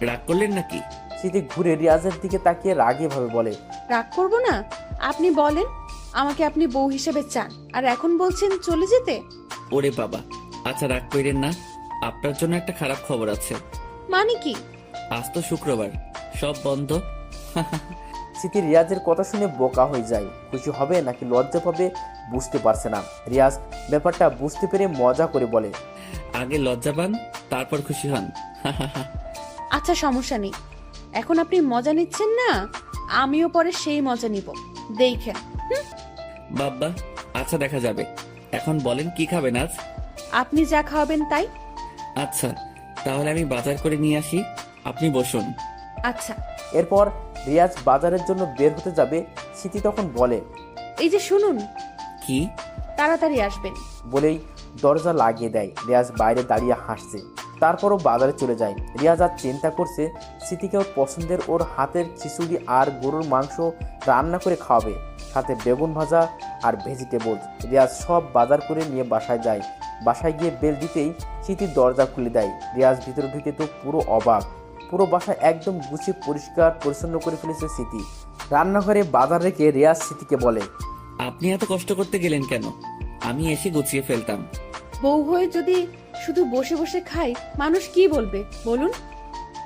রাগ করলেন নাকি? স্মৃতি ঘুরে রিয়াজের দিকে তাকিয়ে রাগে ভাবে বলে, রাগ করব না? আপনি বলেন, আমাকে আপনি বউ হিসেবে চান, আর এখন বলছেন চলে যেতে? ওরে বাবা, আচ্ছা রাগ করেন না। আপনার জন্য একটা খারাপ খবর আছে। মানে কি? আজ তো শুক্রবার, সব বন্ধ। স্মৃতি রিয়াজের কথা শুনে বোকা হয়ে যায়। খুশি হবে নাকি লজ্জা পাবে বুঝতে পারছে না। রিয়াজ ব্যাপারটা বুঝতে পেরে মজা করে বলে, আগে লজ্জা পান, তারপর খুশি হন। আচ্ছা সমস্যা নেই, এখন আপনি মজা নিচ্ছেন না, আমিও পরে সেই মজা নিব, দেখেন। বাবা, আচ্ছা দেখা যাবে। এখন বলেন কি খাবেন আজ? আপনি যা খাওয়াবেন তাই। আচ্ছা, তাহলে আমি বাজার করে নিয়ে আসি, আপনি বসুন। আচ্ছা। এরপর রিয়াজ বাজারের জন্য বের হতে যাবে। স্মৃতি তখন বলে, এই যে শুনুন, কি? তাড়াতাড়ি আসবেন। বলেই দরজা লাগিয়ে দেয়। রিয়াজ বাইরে দাঁড়িয়ে হাসছে, তারপরও বাজারে চলে যায়। রিয়াজ আর চিন্তা করছে স্মৃতিকে ওর পছন্দের ওর হাতের খিচুড়ি আর গরুর মাংস রান্না করে খাওয়াবে, সাথে বেগুন ভাজা আর ভেজিটেবলস। রিয়াজ সব বাজার করে নিয়ে বাসায় যায়। বাসায় গিয়ে বেল দিতেই স্মৃতির দরজা খুলে দেয়। রিয়াজ ভিতরে ঢুকে তো পুরো অবাক। পুরো বাসা একদম গুছিয়ে পরিষ্কার পরিচ্ছন্ন করে ফেলেছে স্মৃতি। রান্নাঘরে বাজার রেখে রিয়াজ স্মৃতিকে বলে, আপনি এত কষ্ট করতে গেলেন কেন? আমি এসে গুছিয়ে ফেলতাম। বউ হয়ে যদি শুধু বসে বসে খাই, মানুষ কি বলবে বলুন?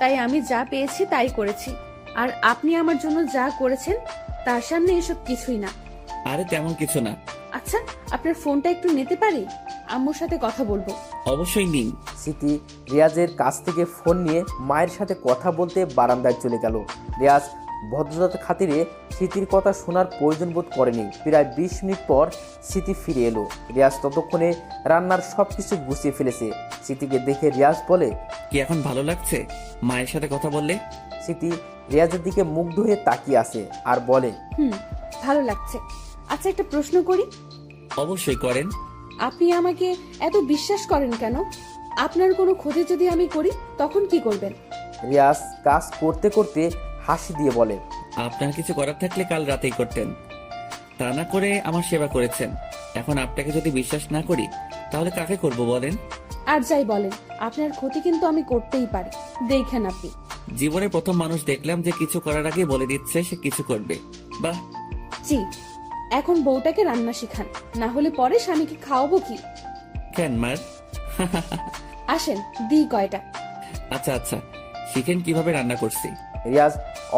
তাই আমি যা পেয়েছি তাই করেছি, আর আপনি আমার জন্য যা করেছেন তার সামনে এসব কিছুই না। আরে তেমন কিছু না। আচ্ছা, আপনার ফোনটা একটু নিতে পারি? আম্মুর সাথে কথা বলবো। অবশ্যই নিন। স্মৃতি রিয়াজের কাছ থেকে ফোন নিয়ে মায়ের সাথে কথা বলতে বারান্দায় চলে গেল। রিয়াজ ভদ্রতার খাতিরে স্মৃতির কথা শোনার প্রয়োজন বোধ করেনি। প্রায় 20 মিনিট পর স্মৃতি ফিরে এলো। রিয়াজ ততক্ষণে রান্নার সব কিছু গুছিয়ে ফেলেছে। স্মৃতিকে দেখে রিয়াজ বলে, কি এখন ভালো লাগছে মায়ের সাথে কথা বললে? স্মৃতি রিয়াজের দিকে মুগ্ধ হয়ে তাকিয়ে আসে আর বলে, ভালো লাগছে। আচ্ছা, একটা প্রশ্ন করি। অবশ্যই করেন। আপনি আমাকে এত বিশ্বাস করেন কেন? আপনার কোনো ক্ষতি যদি আমি করি তখন কি করবেন? রিয়াজ কাজ করতে করতে হাসি দিয়ে বলে, আপনার কিছু করার থাকলে কাল রাতেই করতেন, তা না করে আমার সেবা করেছেন। এখন আপনাকে যদি বিশ্বাস না করি তাহলে কাকে করব বলেন? আর যাই বলেন, আপনার ক্ষতি কিন্তু আমি করতেই পারি, দেখেন আপনি। জীবনে প্রথম মানুষ দেখলাম যে কিছু করার আগে বলে দিচ্ছে সে কিছু করবে। বাহ। জি, এখন বউটাকে রান্না শিখান, না হলে পরে স্বামীকে খাওয়াবো কি? কেন মার? আসেন দিই কয়টা। আচ্ছা আচ্ছা, শিখেন কিভাবে রান্না করছি। রিয়াজ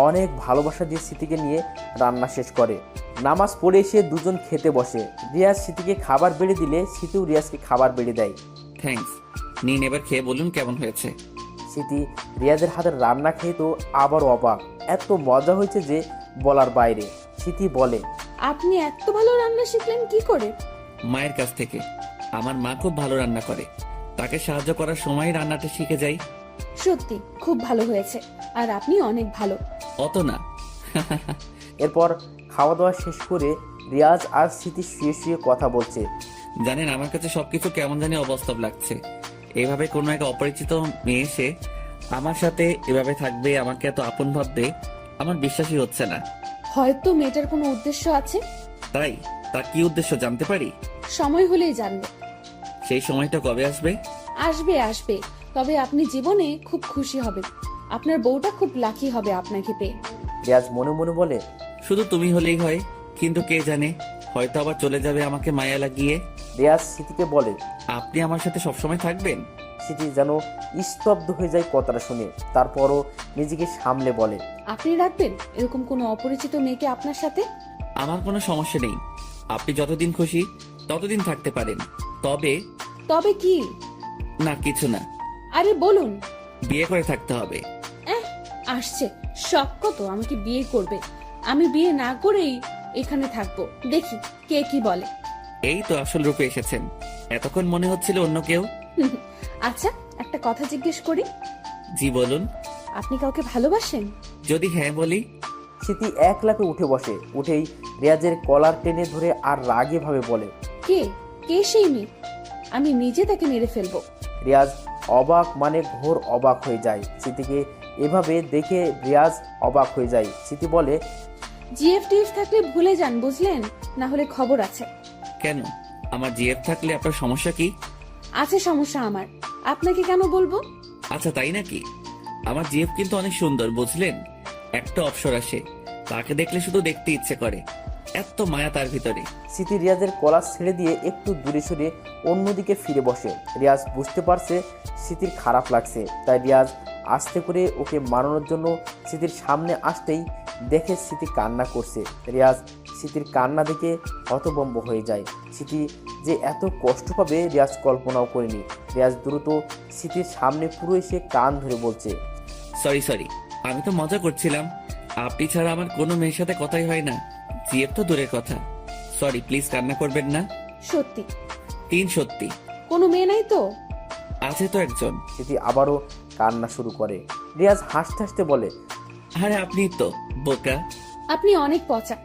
অনেক ভালোবাসা দিয়ে স্মৃতিকে নিয়ে রান্না শেষ করে। নামাজ পড়ে এসে দুজন খেতে বসে। রিয়াজ স্মৃতিকে খাবার বেড়ে দিলে স্মৃতিও রিয়াজকে খাবার বেড়ে দেয়। থ্যাঙ্কস। নিন, এবার খেয়ে বলুন কেমন হয়েছে। স্মৃতি রিয়াজের হাতের রান্না খেয়ে তো আবার অবাক, এত মজা হয়েছে যে বলার বাইরে। স্মৃতি বলে, আপনি এত ভালো রান্না শিখলেন কি করে? মায়ের কাছ থেকে। আমার মা খুব ভালো রান্না করে, তাকে সাহায্য করার সময় রান্নাটা শিখে যাই। সত্যি খুব ভালো হয়েছে, আর আপনি অনেক ভালো। অত না। এরপর খাওয়া দাওয়া শেষ করে রিয়াজ আর স্মৃতি শুয়ে শুয়ে কথা বলছে। জানেন, আমার কাছে সবকিছু কেমন জানি অবাস্তব লাগছে। এভাবে কোনো এক অপরিচিত মেয়ে এসে আমার সাথে এভাবে থাকবে, আমাকে এত আপন ভাববে, আমার বিশ্বাসই হচ্ছে না। হয়তো মেয়েটার কোনো উদ্দেশ্য আছে। তাই? তার কি উদ্দেশ্য জানতে পারি? সময় হলেই জানবে। সেই সময়টা কবে আসবে? আসবে আসবে, তবে আপনি জীবনে খুব খুশি হবেন। আপনার বউটা খুব লাকি হবে আপনাকে পেয়ে। রিয়াজ মনে মনে বলে, শুধু তুমি হলেই হয়, কিন্তু কে জানে, হয়তো আবার চলে যাবে আমাকে মায়া লাগিয়ে। রিয়াজ স্মৃতিকে বলে, আপনি আমার সাথে সবসময় থাকবেন। স্মৃতি যেন স্তব্ধ হয়ে যায় কথাটা শুনে, তারপরও নিজেকে সামলে বলে, আপনি রাখবেন এরকম কোনো অপরিচিত মেয়েকে আপনার সাথে? আমার কোনো সমস্যা নেই, আপনি যতদিন খুশি ততদিন থাকতে পারেন। তবে তবে কি? না, কিছু না। আরে বলুন। বিয়ে করে থাকতে হবে। আসছে শখ কত আমাকে বিয়ে করবে, আমি বিয়ে না করেই এখানে থাকবো, দেখি কে কি বলে। এই তো আসল রূপে এসেছেন, এতক্ষণ মনে হচ্ছিল অন্য কেউ। আচ্ছা, একটা কথা জিজ্ঞেস করি। জি বলুন। আপনি কাউকে ভালোবাসেন? যদি হ্যাঁ বলি? স্মৃতি এক লাফে উঠে বসে। উঠেই রিয়াজের কলার টেনে ধরে আর রাগে ভাবে বলে, কে কে সেই মেয়ে? আমি নিজে তাকে মেরে ফেলবো। রিয়াজ অবাক মানে ঘোর অবাক হয়ে যায়। স্মৃতিকে এভাবে দেখে রিয়াজ অবাক হয়ে যায়। স্মৃতি বলে, জিএফটিএফ থাকলে ভুলে যান বুঝলেন, না হলে খবর আছে। কেন? আমার জিএফ থাকলে আপনার সমস্যা কি? আছে সমস্যা আমার, আপনাকে কেন বলবো? আচ্ছা তাই নাকি? আমার জিএফ কিন্তু অনেক সুন্দর বুঝলেন। একটা অপসর আসে, তাকে দেখলে শুধু দেখতে ইচ্ছে করে, এত মায়া তার ভিতরে। স্মৃতি রিয়াজের কলার ছেড়ে দিয়ে একটু দূরে সরে অন্যদিকে ফিরে বসে। রিয়াজ বুঝতে পারছে স্মৃতির খারাপ লাগছে, তাই রিয়াজ আস্তে করে ওকে মানানোর জন্য স্মৃতির সামনে আসতেই দেখে স্মৃতি কান্না করছে। রিয়াজ স্মৃতির কান্না দেখে হতভম্ব হয়ে যায়। স্মৃতি যে এত কষ্ট পাবে রিয়াজ কল্পনাও করেনি। রিয়াজ দ্রুত স্মৃতির সামনে পুরো এসে কান ধরে বলছে, সরি, আমি তো মজা করছিলাম। আপনি ছাড়া আমার কোনো মেয়ের সাথে কথাই হয় না, জিএফ তো দূরের কথা। সরি, প্লিজ কান্না করবেন না। সত্যি? সত্যি। কোনো মেয়ে নাই তো? আছে তো একজন। স্মৃতি আবারও কান্না শুরু করে। রিয়াজ হাসতে হাসতে বলে, আরে আপনি তো বোকা। আপনি অনেক পচা।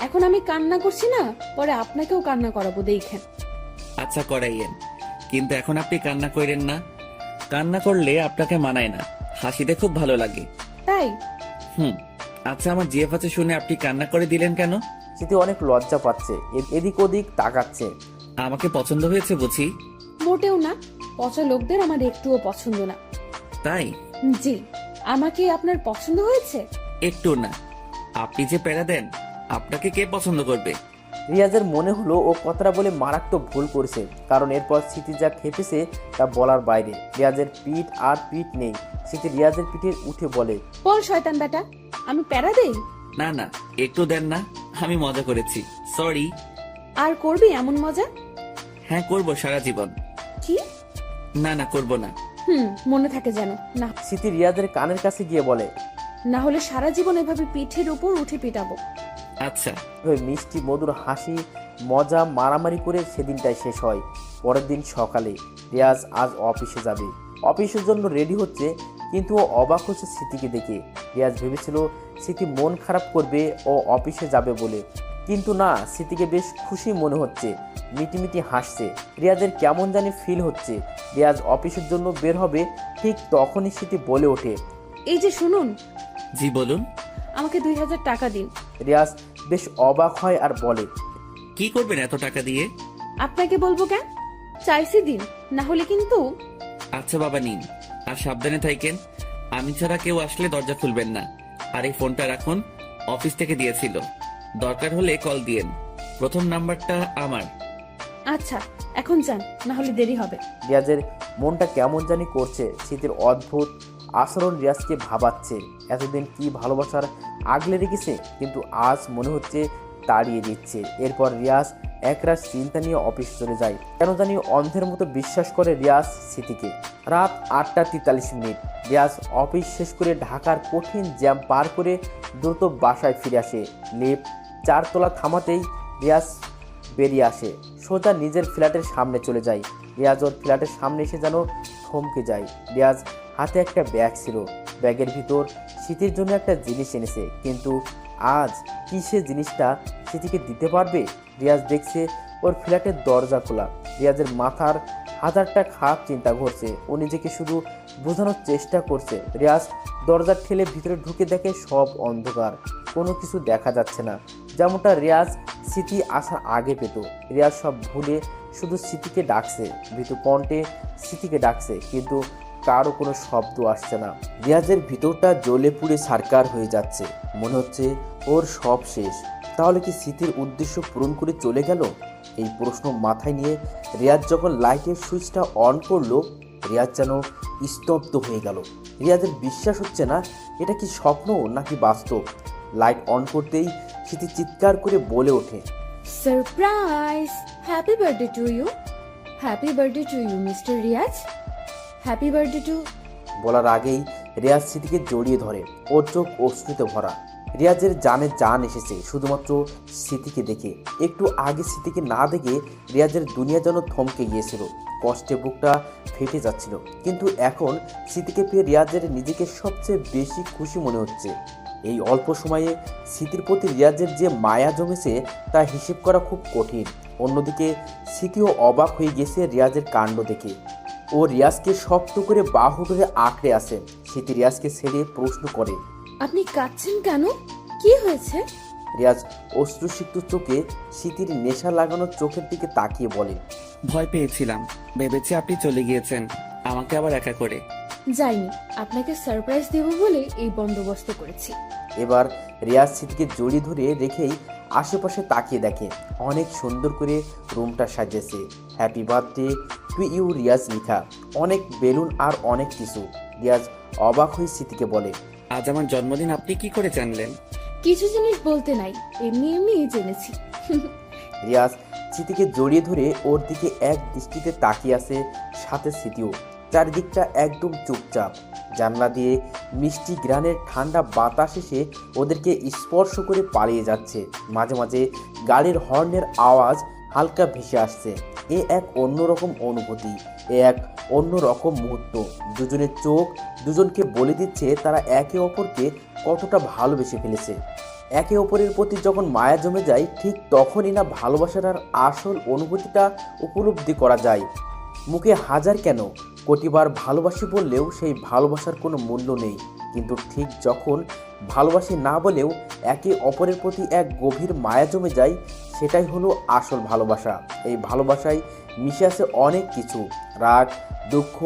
এখন আমি কান্না করছি না, পরে আপনাকেও কান্না করাবো, দেখেন। আচ্ছা করাইয়েন, কিন্তু এখন আপনি কান্না করেন না। কান্না করলে আপনাকে মানায় না, হাসিতে খুব ভালো লাগে। তাই? আচ্ছা, আমার জিএফ আছে শুনে আপনি কান্না করে দিলেন কেন? স্মৃতি অনেক লজ্জা পাচ্ছে, এদিক ওদিক তাকাচ্ছে। আমাকে পছন্দ হয়েছে বুঝি? মোটেও না, পচা লোকদের আমার একটুও পছন্দ না। তাই? জি। আমাকে আপনার পছন্দ হয়েছে? একটু না। আপনি যে প্যারা দেন, আপনাকে কে পছন্দ করবে? রিয়াজের মনে হলো ও কথাটা বলে মারাত্মক ভুল করেছে, কারণ এরপর স্মৃতি যা খেপেছে তা বলার বাইরে। রিয়াজের পিঠ আর পিঠ নেই। স্মৃতি রিয়াজের পিঠে উঠে বলে, বল শয়তান বেটা, আমি প্যারা দেই? না, একটু দেন না, আমি মজা করেছি, সরি। আর করবি এমন মজা? হ্যাঁ করবো সারা জীবন। কি? না করবো না। মনে থাকে যেন না। স্মৃতি রিয়াজের কানের কাছে গিয়ে বলে, না হলে সারা জীবন এভাবে পিঠের উপর উঠে পিটাবো। আচ্ছা। ওই মিষ্টি মধুর হাসি মজা মারামারি করে সেদিনটাই শেষ হয়। পরের দিন সকালে রিয়াজ আজ অফিসে যাবে। অফিসের জন্য রেডি হচ্ছে, কিন্তু ও অবাক হচ্ছে স্মৃতিকে দেখে। রিয়াজ ভেবেছিল স্মৃতি মন খারাপ করবে ও অফিসে যাবে বলে, কিন্তু না, স্মৃতিকে বেশ খুশি মনে হচ্ছে, মিটিমিটি হাসছে। রিয়াজের কেমন জানি ফিল হচ্ছে। রিয়াজ অফিসের জন্য বের হবে, ঠিক তখনই স্মৃতি বলে ওঠে, এই যে শুনুন, জি বলুন। আমাকে 2000 টাকা দিন। রিয়াজ বেশ অবাক হয় আর বলে, কি করবেন এত টাকা দিয়ে? আপনাকে বলবো কেন, চাইছি দিন, না হলে কিন্তু। আচ্ছা বাবা নিন, আর সাবধানে থাকেন। আমি ছাড়া কেউ আসলে দরজা খুলবেন না। আর এই ফোনটা রাখুন, অফিস থেকে দিয়েছিল, দরকার হলে কল দিয়েন। প্রথম নাম্বারটা আমার। আচ্ছা এখন যান, না হলে দেরি হবে। রিয়াজের মনটা কেমন জানি করছে। স্মৃতির অদ্ভুত আচরণ রিয়াজকে ভাবাচ্ছে। এতদিন কি ভালোবাসার আগলে রেখেছে, কিন্তু আজ মনে হচ্ছে তাড়িয়ে দিচ্ছে। এরপর রিয়াজ একরাশ চিন্তা নিয়ে অফিস চলে যায়। কেন জানি অন্ধের মতো বিশ্বাস করে রিয়াজ স্মৃতিকে। রাত 8:43। রিয়াজ অফিস শেষ করে ঢাকার কঠিন জ্যাম পার করে দ্রুত বাসায় ফিরে আসে। লিফট 4 তলা থামাতেই রিয়াজ বেরিয়ে আসে, সোজা নিজের ফ্ল্যাটের সামনে চলে যায়। রিয়াজ ওর ফ্ল্যাটের সামনে এসে যেন থমকে যায়। রিয়াজ হাতে একটা ব্যাগ ছিল, ব্যাগের ভিতর স্মৃতির জন্য একটা জিনিস এনেছে, কিন্তু আজ কি সে জিনিসটা স্মৃতিকে দিতে পারবে? রিয়াজ দেখছে ওর ফ্ল্যাটের দরজা খোলা। রিয়াজের মাথার হাজারটা খারাপ চিন্তা ঘুরছে। ও নিজেকে শুধু বোঝানোর চেষ্টা করছে। রিয়াজ দরজা ঠেলে ভিতরে ঢুকে দেখে সব অন্ধকার, কোনো কিছু দেখা যাচ্ছে না, যেমনটা রিয়াজ স্মৃতি আসার আগে পেত। রিয়াজ সব ভুলে শুধু স্মৃতিকে ডাকছে, ভীতু কণ্ঠে স্মৃতিকে ডাকছে, কিন্তু কারো কোনো শব্দ আসছে না। রিয়াজের ভিতরটা জ্বলে পুড়ে ছারকার হয়ে যাচ্ছে, মনে হচ্ছে ওর সব শেষ। তাহলে কি স্মৃতির উদ্দেশ্য পূরণ করে চলে গেল? এই প্রশ্ন মাথায় নিয়ে রিয়াজ যখন লাইটের সুইচটা অন করলো, রিয়াজ যেন স্তব্ধ হয়ে গেল। রিয়াজের বিশ্বাস হচ্ছে না, এটা কি স্বপ্ন নাকি বাস্তব। লাইট অন করতেই স্মৃতি চিৎকার করে বলে ওঠে, surprise! Happy birthday to you, happy birthday to you mister Riaz, happy birthday to. বলার আগেই রিয়াজ স্মৃতিকে জড়িয়ে ধরে, ওর চোখ অশ্রুতে ভরা। রিয়াজের জানে জান এসেছে শুধুমাত্র স্মৃতিকে দেখে। একটু আগে স্মৃতিকে না দেখে রিয়াজের দুনিয়া যেন থমকে গিয়েছিল, কষ্টে বুকটা ফেটে যাচ্ছিল। কিন্তু এখন স্মৃতিকে পেয়ে রিয়াজের নিজেকে সবচেয়ে বেশি খুশি মনে হচ্ছে। এই অল্প সময়ে স্মৃতির প্রতি রিয়াজের যে মায়া জমেছে তা হিসেব করা খুব কঠিন। অন্যদিকে স্মৃতিও অবাক হয়ে গেছে রিয়াজের কাণ্ড দেখে। ও রিয়াজকে শক্ত করে বাহু ধরে আঁকড়ে আসে। স্মৃতি রিয়াজকে ছেড়ে প্রশ্ন করে। আপনি কাঁদছেন কেন? কি হয়েছে? রিয়াজ অশ্রুসিক্ত চোখে স্মৃতির নেশা লাগানো চোখের দিকে তাকিয়ে বলে। ভয় পেয়েছিলাম, ভেবেছি আপনি চলে গিয়েছেন, আমাকে আবার একা করে। যাইনি, আপনাকে সারপ্রাইজ দেব বলে এই বন্দোবস্ত করেছি। এবার রিয়াজ স্মৃতিকে জড়িয়ে ধরে রেখেই আশেপাশে তাকিয়ে দেখে অনেক সুন্দর করে রুমটা সাজিয়েছে। Happy birthday to you Riaz লেখা, অনেক বেলুন আর অনেক কিছু। রিয়াজ অবাক হয়ে স্মৃতিকে বলে। আজ আমার জন্মদিন আপনি কি করে জানলেন? কিছু জিনিস বলতে নাই, এমনি এমনি জেনেছি। রিয়াজ স্মৃতিকে জড়িয়ে ধরে ওর দিকে এক দৃষ্টিতে তাকিয়ে আছে, সাথে স্মৃতিও। চারিদিকটা একদম চুপচাপ। জানলা দিয়ে মিষ্টি গ্রানের ঠান্ডা বাতাস এসে ওদেরকে স্পর্শ করে পালিয়ে যাচ্ছে। মাঝে মাঝে গাড়ির হর্নের আওয়াজ হালকা ভেসে আসছে। এ এক অন্যরকম অনুভূতি, এ এক অন্যরকম মুহূর্ত। দুজনের চোখ দুজনকে বলে দিচ্ছে তারা একে অপরকে কতটা ভালোবেসে ফেলেছে। একে অপরের প্রতি যখন মায়া জমে যায়, ঠিক তখনই না ভালোবাসার আর আসল অনুভূতিটা উপলব্ধি করা যায়। মুখে হাজার কেন কোটিবার ভালোবাসি বললেও সেই ভালোবাসার কোনো মূল্য নেই। কিন্তু ঠিক যখন ভালোবাসি না বলেও একে অপরের প্রতি এক গভীর মায়া জমে যায়, সেটাই হলো আসল ভালোবাসা। এই ভালোবাসায় মিশে আছে অনেক কিছু, রাগ, দুঃখ,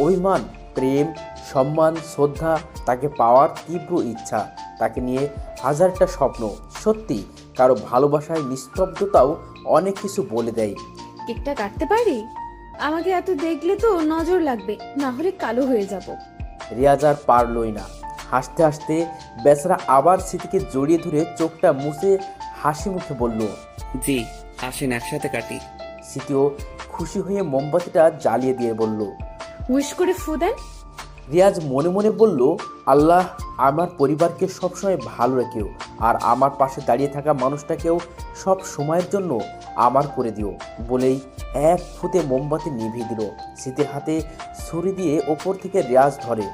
অভিমান, প্রেম, সম্মান, শ্রদ্ধা, তাকে পাওয়ার তীব্র ইচ্ছা, তাকে নিয়ে হাজারটা স্বপ্ন। সত্যি কারো ভালোবাসায় নিস্তব্ধতাও অনেক কিছু বলে দেয়। কেকটা কাটতে পারি? আমাকে এত দেখলে তো নজর লাগবে, না হলে কালো হয়ে যাব। রিয়াজ আর পারলই না। হাসতে হাসতে বেচারা আবার স্মৃতিকে জড়িয়ে ধরে চোখটা মুছে হাসি মুখে বলল। জি, আসেন একসাথে কাটি। স্মৃতিও খুশি হয়ে মোমবাতিটা জ্বালিয়ে দিয়ে বলল। উইশ করে ফু দেন। রিয়াজ মনে মনে বলল, আল্লাহ আমার পরিবারকে সবসময় ভালো রেখেও, আর আমার পাশে দাঁড়িয়ে থাকা মানুষটাকেও সব সময়ের জন্য আমার করে দিও বলেই এক ফুটে মোমবাতি নিভিয়ে দিল। স্মৃতির হাতে ছুরি দিয়ে ওপর থেকে রিয়াজ ধরে।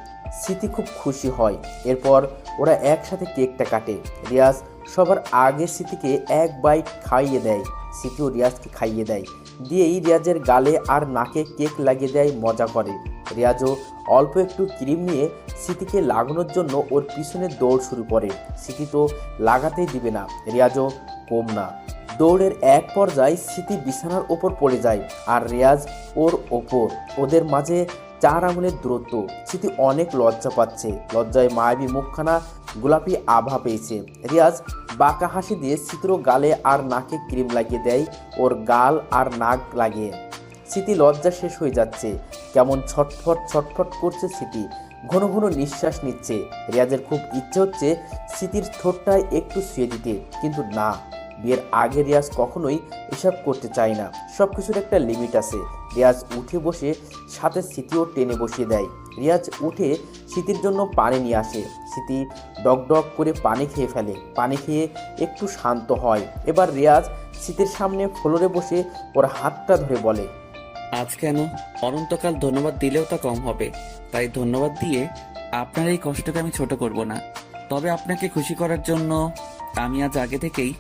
স্মৃতি খুব খুশি হয়। এরপর ওরা একসাথে কেকটা কাটে। রিয়াজ সবার আগে স্মৃতিকে এক বাইট খাইয়ে দেয়। স্মৃতিও রিয়াজকে খাইয়ে দেয়, দিয়েই রিয়াজের গালে আর নাকে কেক লাগিয়ে দেয়, মজা করে। রিয়াজও অল্প একটু ক্রিম নিয়ে স্মৃতিকে লাগানোর জন্য ওর পিছনে দৌড় শুরু করে। স্মৃতি তো লাগাতেই দিবে না, রিয়াজও কম না। দৌড়ের এক পর্যায়ে স্মৃতি বিছানার ওপর পড়ে যায় আর রিয়াজ ওর ওপর। ওদের মাঝে 4 আঙুলের দূরত্ব। স্মৃতি অনেক লজ্জা পাচ্ছে, লজ্জায় মায়াবী মুখখানা গোলাপি আভা পেয়েছে। রিয়াজ বাঁকা হাসি দিয়ে স্মৃতির গালে আর নাকে ক্রিম লাগিয়ে দেয়, ওর গাল আর নাক লাগিয়ে। স্মৃতি লজ্জা শেষ হয়ে যাচ্ছে, কেমন ছটফট ছটফট করছে স্মৃতি, ঘন ঘন নিঃশ্বাস নিচ্ছে। রিয়াজের খুব ইচ্ছে হচ্ছে স্মৃতির ঠোঁটটায় একটু শুয়ে দিতে, কিন্তু না, বিয়ের আগে রিয়াজ কখনোই এসব করতে চায় না। সব কিছুর একটা লিমিট আছে। রিয়াজ উঠে বসে সাথে স্মৃতিও টেনে বসিয়ে দেয়। রিয়াজ উঠে স্মৃতির জন্য পানি নিয়ে আসে। স্মৃতি ডক ডক করে পানি খেয়ে ফেলে। পানি খেয়ে একটু শান্ত হয়। এবার রিয়াজ স্মৃতির সামনে ফ্লোরে বসে ওর হাতটা ধরে বলে, আজ কেন অনন্তকাল ধন্যবাদ দিলেও তা কম হবে, তাই ধন্যবাদ দিয়ে আপনার এই কষ্টকে আমি ছোট করব না। তবে আপনাকে খুশি করার জন্য আমি আজ আগে থেকেই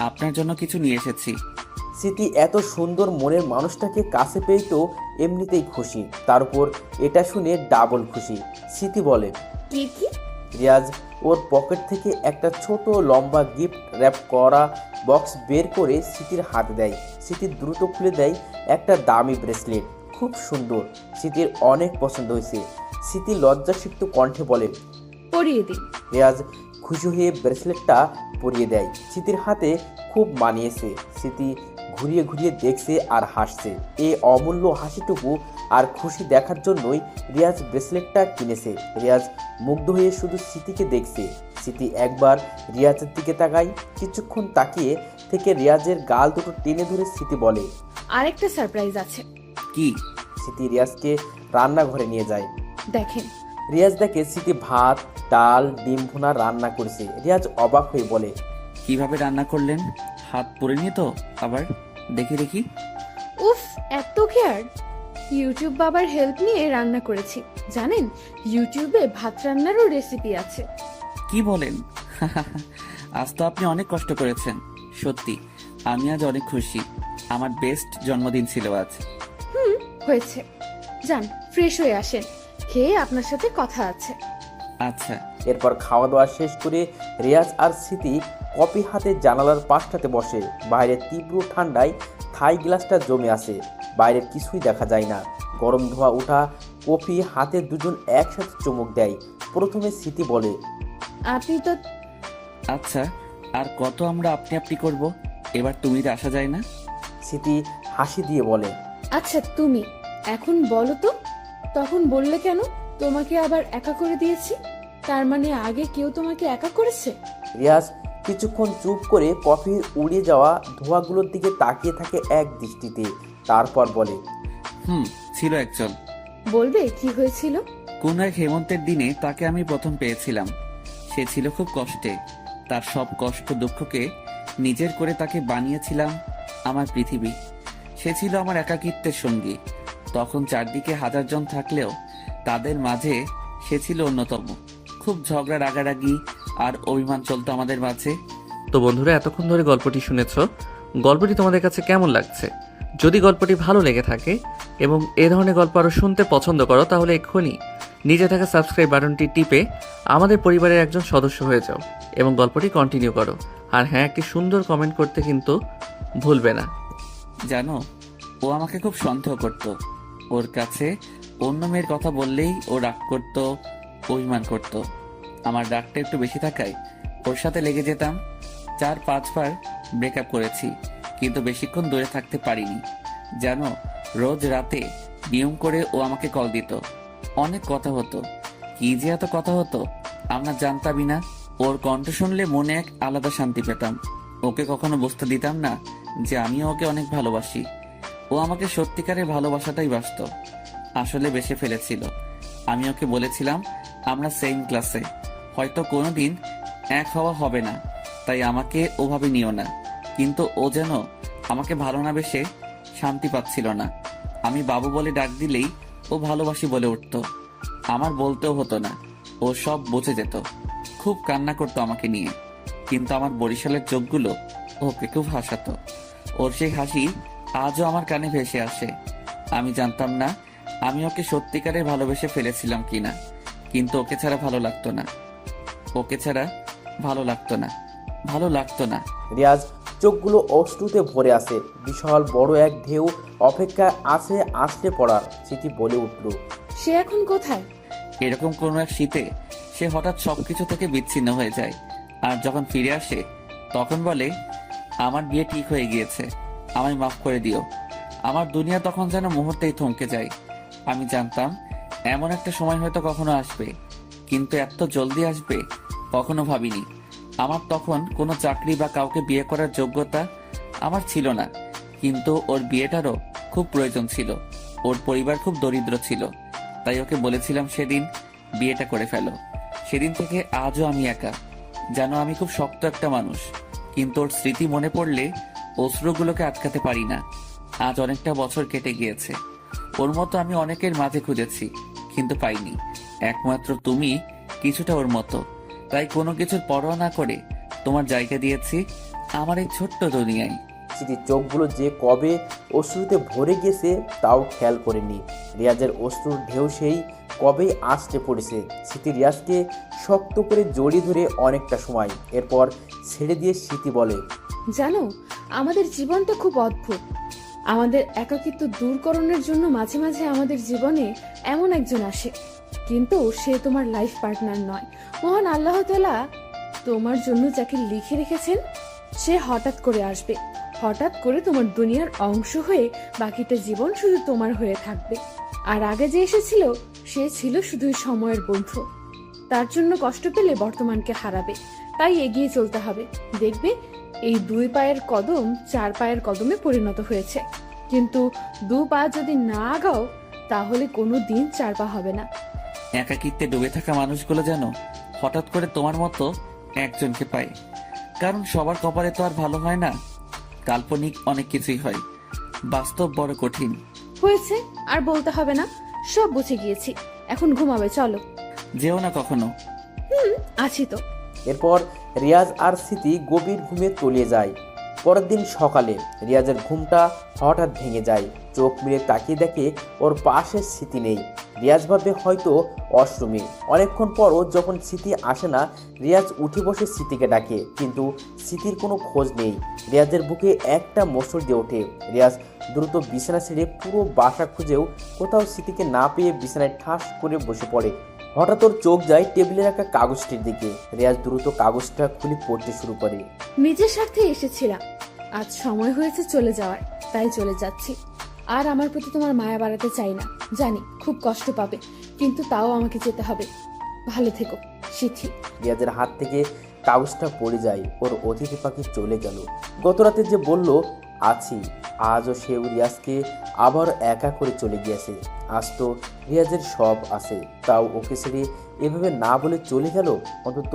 আপনার জন্য কিছু নিয়ে এসেছি। স্মৃতি এত সুন্দর মনের মানুষটাকে কাছে পেয়ে তো এমনিতেই খুশি, তার উপর এটা শুনে ডাবল খুশি। স্মৃতি বলে, কি কি? রিয়াজ ওর পকেট থেকে একটা ছোট লম্বা গিফট র্যাপ করা বক্স বের করে স্মৃতির হাতে দেয়। স্মৃতি দ্রুত খুলে দেয় একটা দামি ব্রেসলেট, খুব সুন্দর। স্মৃতির অনেক পছন্দ হয়েছে। স্মৃতি লজ্জাসিক্ত কণ্ঠে বলে, পরিয়ে দিন। রিয়াজ খুশি হয়ে ব্রেসলেটটা পরিয়ে দেয়। স্মৃতির হাতে খুব মানিয়েছে। স্মৃতি ঘুরিয়ে ঘুরিয়ে দেখছে আর হাসছে। এই অমূল্য হাসিটুকু আর খুশি দেখার জন্যই রিয়াজ ব্রেসলেটটা কিনেছে। রিয়াজ মুগ্ধ হয়ে শুধু স্মৃতিকে দেখছে। স্মৃতি একবার রিয়াজের দিকে তাকায়, কিছুক্ষণ তাকিয়ে থেকে রিয়াজের গাল দুটো টেনে ধরে স্মৃতি বলে, আরেকটা সারপ্রাইজ আছে। কি? স্মৃতি রিয়াজকে রান্নাঘরে নিয়ে যায়। দেখেন। রিয়াজ দেখে স্মৃতি ভাত, ডাল, ডিম ভুনা রান্না করেছে। রিয়াজ অবাক হয়ে বলে, কিভাবে রান্না করলেন? হাত পড়ে নিয়ে তো আবার? দেখি দেখি। উফ, এত কেয়ার। ইউটিউব বাবার হেল্প নিয়ে রান্না করেছি। জানেন, ইউটিউবে ভাত রান্নারও রেসিপি আছে। কি বলেন? আজ তো আপনি অনেক কষ্ট করেছেন। সত্যি আমি আজ অনেক খুশি। আমার বেস্ট জন্মদিন ছিল আজ। হয়েছে। যান ফ্রেশ হয়ে আসেন, খেয়ে আপনার সাথে কথা আছে। আচ্ছা। এরপর খাওয়া দাওয়া শেষ করে রিয়াজ আর স্মৃতি কফি হাতে জানালার পাশটাতে বসে। বাইরে তীব্র ঠান্ডায় থাই গ্লাসটা জমে আসে, বাইরের কিছুই দেখা যায় না। গরম ধোয়া ওঠা কফি হাতে দুজন একসাথে চুমুক দেয়। প্রথমে স্মৃতি বলে, আপনি তো আচ্ছা, আর কত আমরা আপনি আপনি করব? এবার তুমি আসা যায় না? স্মৃতি হাসি দিয়ে বলে, আচ্ছা তুমি এখন বলো তো, তখন বললে কেন তোমাকে আবার একা করে দিয়েছি? তার মানে আগে কেউ তোমাকে একা করেছে? রিয়াজ কিছুক্ষণ চুপ করে কফির উড়ে যাওয়া ধোঁয়াগুলোর দিকে তাকিয়ে থাকে এক দৃষ্টিতে। তারপর বলে, ছিল একজন। বলবে কি হয়েছিল? কোন এক হেমন্তের দিনে তাকে আমি প্রথম পেয়েছিলাম। সে ছিল খুব কষ্টে। তার সব কষ্ট দুঃখকে নিজের করে তাকে বানিয়েছিলাম আমার পৃথিবী। সে ছিল আমার একাকিত্বের সঙ্গী। তখন চারদিকে হাজারজন থাকলেও তাদের মাঝে সে ছিল অন্যতম। খুব ঝগড়া রাগারাগি আর অভিমান চলতো আমাদের মাঝে। তো বন্ধুরা, এতক্ষণ ধরে গল্পটি শুনেছো। গল্পটি তোমাদের কাছে কেমন লাগছে? যদি গল্পটি ভালো লেগে থাকে এবং এ ধরনের গল্প আরও শুনতে পছন্দ করো, তাহলে এক্ষুনি নিচে থাকা সাবস্ক্রাইব বাটনটি টিপে আমাদের পরিবারের একজন সদস্য হয়ে যাও এবং গল্পটি কন্টিনিউ করো। আর হ্যাঁ, একটি সুন্দর কমেন্ট করতে কিন্তু ভুলবে না। জানো, ও আমাকে খুব সন্দেহ করত। ওর কাছে অন্য মেয়ের কথা বললেই ও রাগ করত, অভিমান করত। আমার রাগটা একটু বেশি থাকায় ওর সাথে লেগে যেতাম। 4-5 বার ব্রেকআপ করেছি, কিন্তু বেশিক্ষণ দূরে থাকতে পারিনি। জানো, রোজ রাতে নিয়ম করে ও আমাকে কল দিত। অনেক কথা হতো, কি যে এত কথা হতো আমরা জানতামই না। ওর কণ্ঠ শুনলে মনে এক আলাদা শান্তি পেতাম। ওকে কখনো বুঝতে দিতাম না যে আমিও ওকে অনেক ভালোবাসি। ও আমাকে সত্যিকারের ভালোবাসাটাই বাসত, আসলে বেসে ফেলেছিল। আমি ওকে বলেছিলাম আমরা সেম ক্লাসে, হয়তো কোনোদিন এক হওয়া হবে না, তাই আমাকে ওভাবে নিও না। কিন্তু ও যেন আমাকে ভালো না বেসে শান্তি পাচ্ছিল না। আমি বাবু বলে ডাক দিলেই ও ভালোবাসি বলে উঠত। আমার বলতেও হতো না, ও সব বুঝে যেত। খুব কান্না করতো আমাকে নিয়ে, কিন্তু আমার বরিশালের চোখগুলো ওকে খুব হাসাতো। ওর সেই হাসি আজও আমার কানে ভেসে আসে। আমি জানতাম না আমি ওকে সত্যিকারে ভালোবেসে ফেলেছিলাম কিনা, কিন্তু ওকে ছাড়া ভালো লাগতো না। ওকে ছাড়া ভালো লাগতো না, ভালো লাগতো না। রিয়াজ চোখগুলো অশ্রুতে ভরে আসে। বিশাল বড় এক ঢেউ অপেক্ষায় আছে আসলে পড়ার। স্মৃতি বলে উঠল, সে এখন কোথায়? এরকম কোনো এক শীতে সে হঠাৎ সবকিছু থেকে বিচ্ছিন্ন হয়ে যায়, আর যখন ফিরে আসে তখন বলে আমার বিয়ে ঠিক হয়ে গিয়েছে, আমায় মাফ করে দিও। আমার দুনিয়া তখন যেন মুহূর্তেই থমকে যায়। আমি জানতাম এমন একটা সময় হয়তো কখনো আসবে, কিন্তু এত জলদি আসবে কখনো ভাবিনি। আমার তখন কোনো চাকরি বা কাউকে বিয়ে করার যোগ্যতা আমার ছিল না, কিন্তু ওর বিয়েটারও খুব প্রয়োজন ছিল। ওর পরিবার খুব দরিদ্র ছিল, তাই ওকে বলেছিলাম সেদিন বিয়েটা করে ফেলো। সেদিন থেকে আজও আমি একা। জানো, আমি খুব শক্ত একটা মানুষ, কিন্তু ওর স্মৃতি মনে পড়লে অশ্রুগুলোকে আটকাতে পারি না। আজ অনেকটা বছর কেটে গিয়েছে। ওর মতো আমি অনেকের মাঝে খুঁজেছি, কিন্তু পাইনি। একমাত্র তুমি কিছুটা ওর মতো, তাই কোনো কিছুর পরোয়া না করে তোমার জায়গা দিয়েছি আমার এই ছোট্ট দুনিয়ায়। স্মৃতির চোখগুলো যে কবে অশ্রুতে ভরে গেছে তাও খেয়াল করেনি। রিয়াজের অশ্রুর ঢেউ সেই কবেই আসতে পড়েছে। স্মৃতি রিয়াজকে শক্ত করে জড়িয়ে ধরে অনেকটা সময়, এরপর ছেড়ে দিয়ে স্মৃতি বলে, জানো, আমাদের জীবনটা খুব অদ্ভুত। আমাদের একাকিত্ব দূরকরণের জন্য মাঝে মাঝে আমাদের জীবনে এমন একজন আসে, কিন্তু সে তোমার লাইফ পার্টনার নয়। মহান আল্লাহ তাআলা তোমার জন্য যাকে লিখে রেখেছেন সে হঠাৎ করে আসবে, হঠাৎ করে তোমার দুনিয়ার অংশ হয়ে বাকিটা জীবন শুধু তোমার হয়ে থাকবে। আর আগে যে এসেছিল সে ছিল শুধুই সময়ের বন্ধু। তার জন্য কষ্ট পেলে বর্তমানকে হারাবে, তাই এগিয়ে চলতে হবে। দেখবে এই 2 পায়ের কদম 4 পায়ের কদমে পরিণত হয়েছে, কিন্তু 2 পা যদি না আগাও তাহলে কোনো দিন 4 পা হবে না। একাকিত্বে ডুবে থাকা মানুষগুলো যেন হঠাৎ করে তোমার মতো একজনকে পায়, কারণ সবার কপালে তো আর ভালো হয় না। কাল্পনিক অনেক কিছুই হয়, বাস্তব বড় কঠিন। হয়েছে, আর বলতে হবে না, সব বুঝে গিয়েছি। এখন ঘুমাবে, চলো। যেও না কখনো। আছি তো। এরপর রিয়াজ আর স্মৃতি গভীর ঘুমে তলিয়ে যায়। পরের দিন সকালে রিয়াজের ঘুমটা হঠাৎ ভেঙে যায়। চোখ মিলে তাকিয়ে দেখে ওর পাশে স্মৃতি নেই। রিয়াজ ভাবে হয়তো অশ্রমে। অনেকক্ষণ পরও যখন স্মৃতি আসে না, রিয়াজ উঠে বসে স্মৃতিকে ডাকে, কিন্তু স্মৃতির কোনো খোঁজ নেই। রিয়াজের বুকে একটা মোচড় দিয়ে ওঠে। রিয়াজ দ্রুত বিছানা ছেড়ে পুরো বাসা খুঁজেও কোথাও স্মৃতিকে না পেয়ে বিছানায় ঠাস করে বসে পড়ে। হঠাৎ ওর চোখ যায় টেবিলে রাখা কাগজটির দিকে। রিয়াজ দ্রুত কাগজটা খুলে পড়তে শুরু করে। নিজের স্বার্থে এসেছিলাম, আজ সময় হয়েছে চলে যাওয়ার, তাই চলে যাচ্ছি। আর আমার প্রতি তোমার মায়া বাড়াতে চাই না, জানি খুব কষ্ট পাবে, কিন্তু তাও আমাকে যেতে হবে। ভালো থেকো, সিথি। রিয়াজের হাত থেকে কাগজটা পড়ে যায়। ওর অতিথি পাখি চলে গেল। গতরাতে যে বলল আছি, আজও সেও রিয়াজকে আবার একা করে চলে গিয়েছে। আজ তো রিয়াজের সব আছে, তাও ওকে ছেড়ে এভাবে না বলে চলে গেল। অন্তত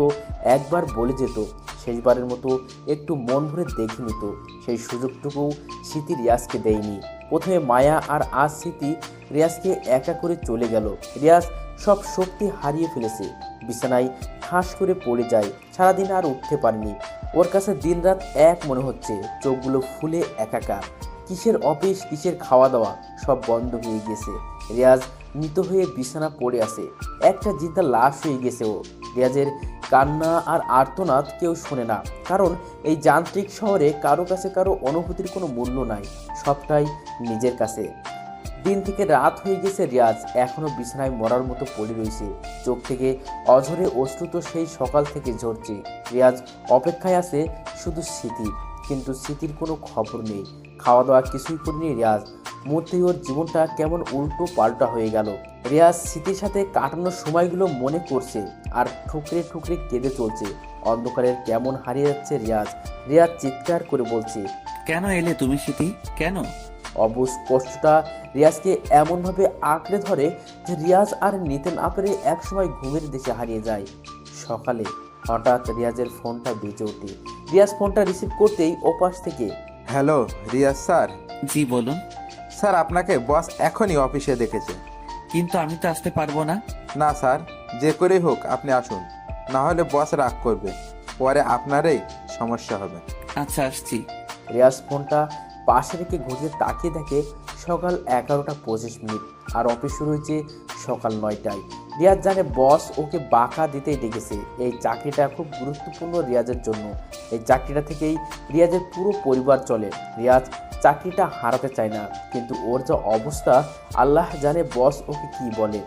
একবার বলে যেত, শেষবারের মতো একটু মন ভরে দেখে নিত। সেই সুযোগটুকু স্মৃতি রিয়াজকে দেয়নি। প্রথমে মায়া, আর আজ স্মৃতি রিয়াজকে একা করে চলে গেল। রিয়াজ সব শক্তি হারিয়ে ফেলেছে, বিছানায় ঠাস করে পড়ে যায়। সারাদিন আর উঠতে পারেনি। ওর কাছে দিনরাত এক মনে হচ্ছে, চোখগুলো ফুলে একাকার। কিসের অফিস, কিসের খাওয়া দাওয়া, সব বন্ধ হয়ে গেছে। রিয়াজ মৃত হয়ে বিছানা পড়ে আছে, একটা জিদ্দা লাশ হয়ে গেছে ও। রিয়াজের কান্না আর আর্তনাদ কেউ শোনে না, কারণ এই যান্ত্রিক শহরে কারো কাছে কারো অনুভূতির কোনো মূল্য নাই, সবটাই নিজের কাছে। দিন থেকে রাত হয়ে গেছে। রিয়াজ এখনো বিছানায় মরার মতো পড়ে রয়েছে। চোখ থেকে অঝরে অশ্রু তো সেই সকাল থেকে ঝরছে। রিয়াজ অপেক্ষায় আছে শুধু স্মৃতি, কিন্তু স্মৃতির কোনো খবর নেই। খাওয়া দাওয়া কিছুই করেনি রিয়াজ। মুহূর্তেই ওর জীবনটা কেমন উল্টো পাল্টা হয়ে গেল। রিয়াজ স্মৃতির সাথে কাটানোর সময়গুলো মনে করছে, আর ঠুকরে ঠুকরে কেঁদে চলছে। অন্ধকারের কেমন হারিয়ে যাচ্ছে রিয়াজ। রিয়াজ চিৎকার করে বলছে, কেন এলে তুমি স্মৃতি, কেন? অবুঝ কষ্টটা রিয়াজকে এমনভাবে আঁকড়ে ধরে যে রিয়াজ আর নিতে না পেরে একসময় ঘুমের দেশে হারিয়ে যায়। সকালে হঠাৎ রিয়াজের ফোনটা বেজে ওঠে। রিয়াজ ফোনটা রিসিভ করতেই ওপাশ থেকে, হ্যালো রিয়াজ স্যার। জি বলুন। স্যার আপনাকে বস এখনই অফিসে দেখেছে। কিন্তু আমি তো আসতে পারবো না। না স্যার, যে করেই হোক আপনি আসুন, না হলে বস রাগ করবে, পরে আপনারই সমস্যা হবে। আচ্ছা আসছি। রিয়াজ ফোনটা পাশে রেখে ঘুরিয়ে তাকিয়ে দেখে সকাল 11:25, আর অফিস শুরু হয়েছে সকাল 9টায়। রিয়াজ জানে বস ওকে বাঁকা দিতেই ডেকেছে। এই চাকরিটা খুব গুরুত্বপূর্ণ রিয়াজের জন্য। এই চাকরিটা থেকেই রিয়াজের পুরো পরিবার চলে। রিয়াজ চাকরিটা হারাতে চায় না, কিন্তু ওর যা অবস্থা আল্লাহ জানে বস ওকে কি বলে।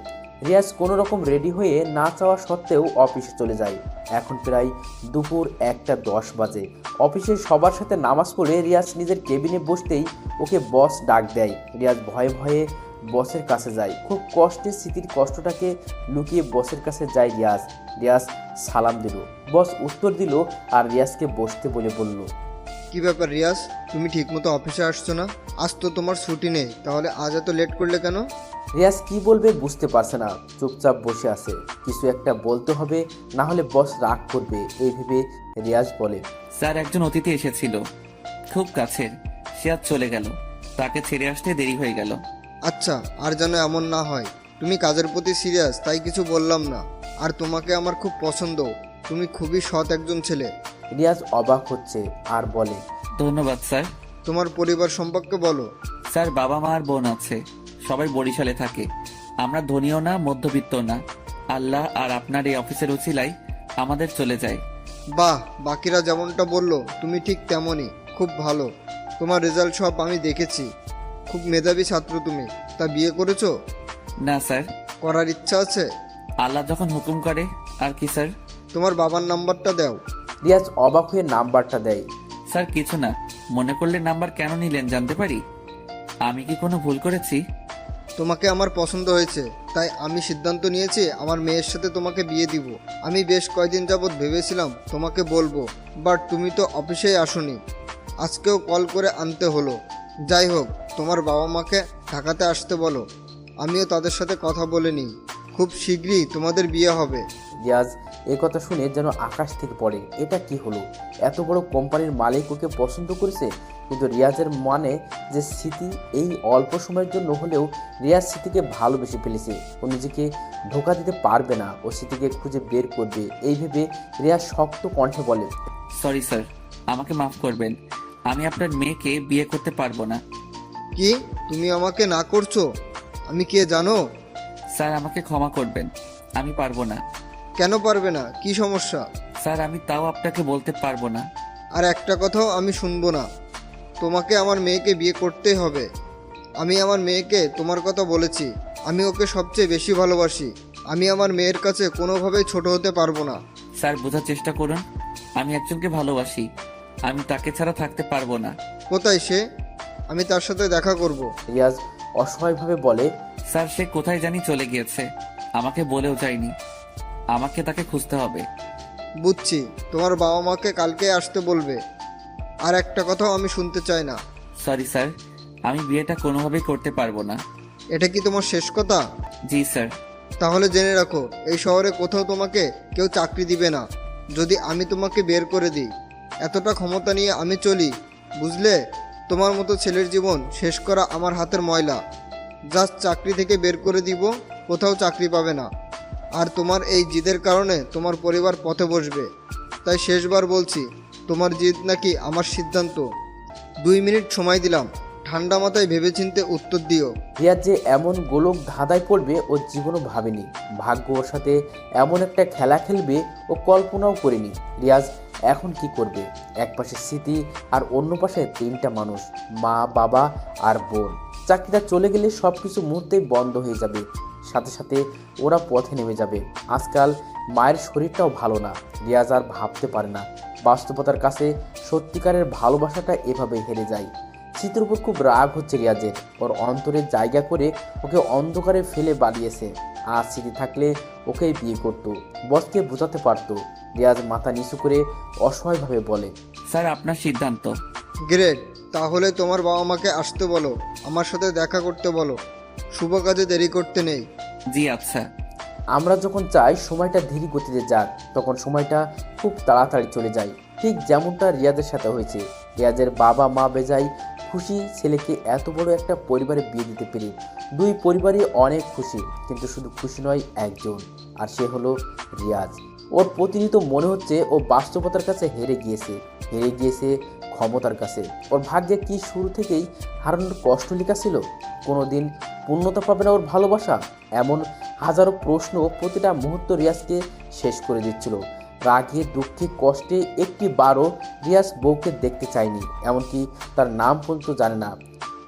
রিয়াজ কোনো রকম রেডি হয়ে না চাওয়া সত্ত্বেও অফিসে চলে যায়। এখন প্রায় দুপুর 1:10 বাজে। অফিসে সবার সাথে নামাজ পড়ে রিয়াজ নিজের কেবিনে বসতেই ওকে বস ডাক দেয়। রিয়াজ ভয়ে ভয়ে বসের কাছে যায়। খুব কষ্টে স্মৃতির কষ্টটাকে লুকিয়ে বসের কাছে যায় রিয়াজ। রিয়াজ সালাম দিল, বস উত্তর দিল আর রিয়াজকে বসতে বলে বলল, কি ব্যাপার রিয়াজ, তুমি ঠিকমতো অফিসে আসছো না? আজ তো তোমার ছুটি নেই, তাহলে আজ এত লেট করলে কেন? রিয়াজ কি বলবে বুঝতে পারছে না, চুপচাপ বসে আছে। কিছু একটা বলতে হবে, না হলে বস রাগ করবে, এই ভেবে রিয়াজ বলে, স্যার একজন অতিথি এসেছিল, খুব কাছের, সে আজ চলে গেল, তাকে ছেড়ে আসতে দেরি হয়ে গেল। আচ্ছা, আর যেন এমন না হয়। তুমি কাজের প্রতি সিরিয়াস, তাই কিছু বললাম না। আর তোমাকে আমার খুব পছন্দ, তুমি খুবই সৎ একজন ছেলে। রিয়াজ অবাক হচ্ছে আর বলে, ধন্যবাদ স্যার। তোমার পরিবার সম্পর্কে বলো। স্যার বাবা মা আর বোন আছে, সবাই বরিশালে থাকে। আমরা ধনীও না মধ্যবিত্ত না, আল্লাহ আর আপনার এই অফিসের উছিলায় আমাদের চলে যায়। বাহ, বাকিরা যেমনটা বললো তুমি ঠিক তেমনই, খুব ভালো। তোমার রেজাল্ট সব আমি দেখেছি, খুব মেধাবী ছাত্র তুমি। তা বিয়ে করেছো? না স্যার। করার ইচ্ছা আছে? আল্লাহ যখন হুকুম করে। আর কি স্যার? তোমার বাবার নাম্বারটা দাও। রিয়াজ অবাক হয়ে নাম্বারটা দেয়। স্যার কিছু না, মনে করলে নাম্বার কেন নিলেন জানতে পারি? আমি কি কোনো ভুল করেছি? তোমাকে আমার পছন্দ হয়েছে, তাই আমি সিদ্ধান্ত নিয়েছি আমার মেয়ের সাথে তোমাকে বিয়ে দিব। আমি বেশ কয়েকদিন যাবৎ ভেবেছিলাম তোমাকে বলবো, বাট তুমি তো অফিসেই আসোনি। আজকেও কল করে আনতে হলো। যাই হোক, তোমার বাবা মাকে ঢাকাতে আসতে বলো, আমিও তাদের সাথে কথা বলে নিই। খুব শীঘ্রই তোমাদের বিয়ে হবে। রিয়াজ এ কথা শুনে যেন আকাশ থেকে পড়ে। এটা কি হলো? এত বড় কোম্পানির মালিক ওকে পছন্দ করেছে, কিন্তু রিয়াজের মানে যে স্মৃতি এই অল্প সময়ের জন্য হলেও রিয়াজ স্মৃতিকে ভালোবেসে ফেলেছে। ও নিজেকে ধোকা দিতে পারবে না, ও স্মৃতিকে খুঁজে বের করবে। এই ভেবে রিয়াজ শক্ত কণ্ঠে বলে, সরি স্যার, আমাকে মাফ করবেন, আমি আপনার মেয়েকে বিয়ে করতে পারবো না। কি তুমি আমাকে না করছো? আমি কে জানো? স্যার আমাকে ক্ষমা করবেন, আমি পারবো না। কেন পারবে না? কি সমস্যা? স্যার আমি তাও আপনাকে বলতে পারবো না। আর একটা কথাও আমি শুনবো না। তোমাকে আমার মেয়েকে বিয়ে করতেই হবে। আমি আমার মেয়েকে তোমার কথা বলেছি। আমি ওকে সবচেয়ে বেশি ভালোবাসি। আমি আমার মেয়ের কাছে কোনোভাবেই ছোট হতে পারবো না। স্যার বোঝার চেষ্টা করুন, আমি একজনকে ভালোবাসি, আমি তাকে ছাড়া থাকতে পারবো না। কোথায় সে? আমি তার সাথে দেখা করব। রিয়াজ অসহায়ভাবে বলে, স্যার সে কোথায় জানি চলে গিয়েছে, আমাকে বলেও যায়নি, আমাকে তাকে খুঁজতে হবে। বুঝছি, তোমার বাবা মাকে কালকে আসতে বলবে। আর একটা কথাও আমি শুনতে চাই না। সরি স্যার, আমি বিয়েটা কোনোভাবেই করতে পারবো না। এটা কি তোমার শেষ কথা? জি স্যার। তাহলে জেনে রাখো, এই শহরে কোথাও তোমাকে কেউ চাকরি দিবে না যদি আমি তোমাকে বের করে দিই। এতটা ক্ষমতা নিয়ে আমি চলি, বুঝলে? তোমার মতো ছেলের জীবন শেষ করা আমার হাতের ময়লা। জাস্ট চাকরি থেকে বের করে দিব, কোথাও চাকরি পাবে না। আর তোমার এই জিদের কারণে তোমার পরিবার পথে বসবে। তাই শেষবার বলছি, তোমার জিদ নাকি আমার সিদ্ধান্ত। 2 মিনিট সময় দিলাম, ঠান্ডা মাথায় ভেবেচিন্তে উত্তর দিও। রিয়াজ যে এমন গোলক ধাঁধায় পড়বে ও জীবনও ভাবেনি। ভাগ্য ওর সাথে এমন একটা খেলা খেলবে ও কল্পনাও করেনি। রিয়াজ এখন কি করবে? এক পাশে স্মৃতি আর অন্য পাশে 3টা মানুষ, মা, বাবা আর বোন। চাকরিটা চলে গেলে সব কিছু মুহূর্তেই বন্ধ হয়ে যাবে, সাথে সাথে ওরা পথে নেমে যাবে। আজকাল মায়ের শরীরটাও ভালো না। রিয়াজ আর ভাবতে পারে না। বাস্তবতার কাছে সত্যিকারের ভালোবাসাটা এভাবে হেরে যায়। স্মৃতির উপর খুব রাগ হচ্ছে রিয়াজের। ওর অন্তরে জায়গা করে ওকে অন্ধকারে ফেলে বাড়িয়েছে। আর স্মৃতি থাকলে ওকেই বিয়ে করতো, বসকে বোঝাতে পারতো। রিয়াজ মাথা নিচু করে অসহায়ভাবে বলে, স্যার আপনার সিদ্ধান্ত। গ্রেট, তাহলে তোমার বাবা মাকে আসতে বলো, আমার সাথে দেখা করতে বলো। শুভ কাজে দেরি করতে নেই। জি আচ্ছা। আমরা যখন চাই সময়টা ধীর গতিতে যাক, তখন সময়টা খুব তাড়াতাড়ি চলে যায়। ঠিক যেমনটা রিয়াজের সাথে হয়েছে। রিয়াজের বাবা মা বেজায় খুশি ছেলেকে এত বড় একটা পরিবারে বিয়ে দিতে পেরে। 2 পরিবারই অনেক খুশি, কিন্তু শুধু খুশি নয় একজন, আর সে হলো রিয়াজ। ওর প্রতিনিয়ত মনে হচ্ছে ও বাস্তবতার কাছে হেরে গিয়েছে ক্ষমতার কাছে। ওর ভাগ্যে কি শুরু থেকেই হারানোর কষ্ট লেখা ছিল? কোনোদিন পূর্ণতা পাবে না ওর ভালোবাসা? এমন হাজারো প্রশ্ন প্রতিটা মুহূর্ত রিয়াজকে শেষ করে দিচ্ছিল। রাগে, দুঃখে, কষ্টে একটি বারও রিয়াজ বউকে দেখতে চায়নি। এমনকি তার নাম পর্যন্ত জানে না।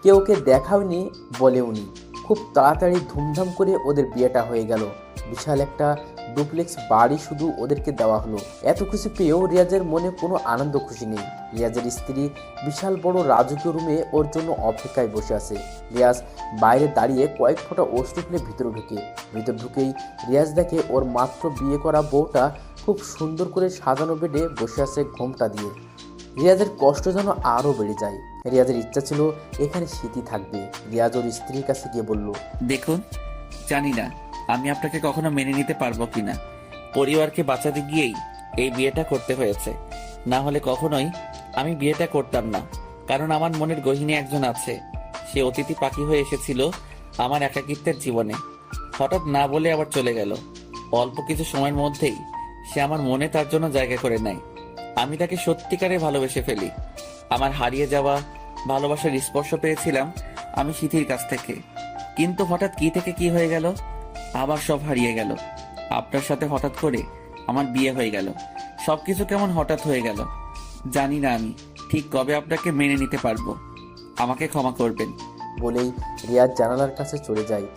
কেউ ওকে দেখাওনি, বলেওনি। খুব তাড়াতাড়ি ধুমধাম করে ওদের বিয়েটা হয়ে গেল। বিশাল একটা ডুপ্লেক্স বাড়ি শুধু ওদেরকে দেওয়া হলো। এত খুশি পেয়েও রিয়াজের মনে কোনো আনন্দ খুশি নেই। রিয়াজের স্ত্রী বিশাল বড় রাজকীয় রুমে ওর জন্য অপেক্ষায় বসে আছে। রিয়াজ বাইরে দাঁড়িয়ে কয়েক ফোঁটা অশ্রু ফেলে ভিতর ঢুকেই রিয়াজ দেখে ওর মাত্র বিয়ে করা বউটা খুব সুন্দর করে সাজানো বেডে বসে আছে ঘোমটা দিয়ে। রিয়াজের কষ্ট যেন আরও বেড়ে যায়। রিয়াজের ইচ্ছা ছিল এখানে স্মৃতি থাকবে। রিয়াজ ওর স্ত্রীর কাছে গিয়ে বলল, দেখুন, জানি না আমি আপনাকে কখনো মেনে নিতে পারবো কিনা। পরিবারকে বাঁচাতে গিয়েই এই বিয়েটা করতে হয়েছে, না হলে কখনোই আমি বিয়েটা করতাম না। কারণ আমার মনের গহীনে একজন আছে, সে অতিথি পাখি হয়ে এসেছিল আমার একাকিত্বের জীবনে। হঠাৎ না বলে আবার চলে গেল। অল্প কিছু সময়ের মধ্যেই সে আমার মনে তার জন্য জায়গা করে নেয়। আমি তাকে সত্যিকারে ভালোবেসে ফেলি। আমার হারিয়ে যাওয়া ভালোবাসার স্পর্শ পেয়েছিলাম আমি স্মৃতির কাছ থেকে, কিন্তু হঠাৎ কি থেকে কি হয়ে গেল, আবার সব হারিয়ে গেল। আপনার সাথে হঠাৎ করে আমার বিয়ে হয়ে গেল। সবকিছু কেমন হঠাৎ হয়ে গেল। জানি না আমি ঠিক কবে আপনাকে মেনে নিতে পারবো। আমাকে ক্ষমা করবেন। বলেই রিয়াজ জানালার কাছে চলে যায়।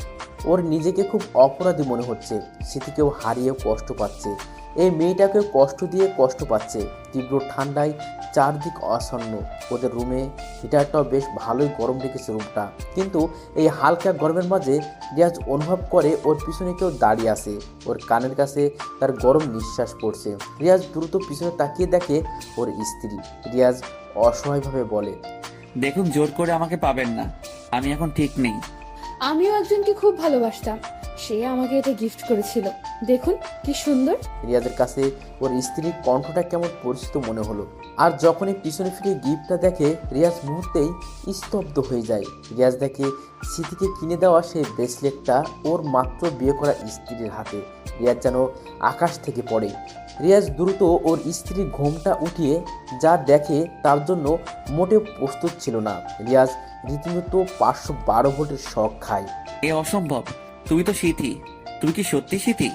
ওর নিজেকে খুব অপরাধী মনে হচ্ছে। স্মৃতিকেও হারিয়েও কষ্ট পাচ্ছে, এই মেয়েটাকেও কষ্ট দিয়ে কষ্ট পাচ্ছে। তীব্র ঠান্ডায় চারদিক আসন্ন। ওদের রুমে হিটারটাও বেশ ভালোই গরম রেখেছে রুমটা, কিন্তু এই হালকা গরমের মাঝে রিয়াজ অনুভব করে ওর পিছনে কেউ দাঁড়িয়ে আছে। ওর কানের কাছে তার গরম নিঃশ্বাস পড়ছে। রিয়াজ দ্রুত পিছনে তাকিয়ে দেখে ওর স্ত্রী। রিয়াজ অসহায়ভাবে বলে, দেখুন, জোর করে আমাকে পাবেন না, আমি এখন ঠিক নেই। আমিও একজনকে খুব ভালোবাসতাম, সে আমাকে এটা গিফট করেছিল। দেখুন কি সুন্দর। রিয়াজের কাছে ওর স্ত্রীর কণ্ঠটা কেমন পরিচিত মনে হলো। আর যখনই পিছনে ফিরে গিফটটা দেখে রিয়াজ মুহূর্তেই স্তব্ধ হয়ে যায়। রিয়াজ দেখে স্মৃতিকে কিনে দেওয়া সেই ব্রেসলেটটা ওর মাত্র বিয়ে করা স্ত্রীর হাতে। রিয়াজ যেন আকাশ থেকে পড়ে। রিয়াজ দ্রুত ওর স্ত্রীর ঘোমটা উঠিয়ে যা দেখে তার জন্য মোটেও প্রস্তুত ছিল না। রিয়াজ রীতিমতো 512 ভোল্টের শক খায়। এ অসম্ভব, তুমি তো সিথি। তুমি কি সত্যি সিথি?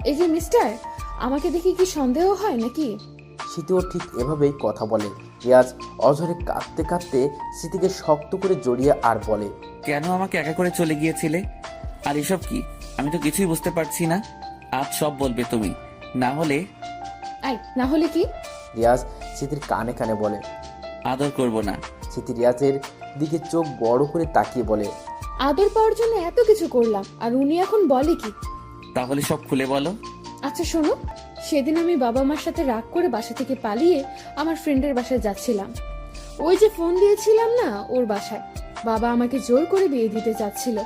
এই যে মিস্টার, আমাকে দেখে কি সন্দেহ হয় নাকি? স্মৃতিও ঠিক এভাবেই কথা বলে। রিয়াজ অঝরে কাঁদতে কাঁদতে স্মৃতিকে শক্ত করে জড়িয়ে আর বলে, কেন আমাকে একা করে চলে গিয়েছিলে? আর এসব কি? আমি তো কিছুই বুঝতে পারছি না। আজ সব বলবে তুমি, না হলে না হলে কি? রিয়াজ স্মৃতির কানে কানে বলে। আদর করব না। স্মৃতি রিয়াজের দিকে চোখ বড় করে তাকিয়ে বলে, আদর পাওয়ার জন্য এত কিছু করলাম, আর উনি এখন বলে কি? তাহলে সব খুলে বলো। আচ্ছা শোনো, সেদিন আমি বাবা মার সাথে রাগ করে বাসা থেকে পালিয়ে আমার ফ্রেন্ডের বাসায় যাচ্ছিলাম। ওই যে ফোন দিয়েছিলাম না, ওর বাসায় বাবা আমাকে জোর করে বিয়ে দিতে চাচ্ছিল।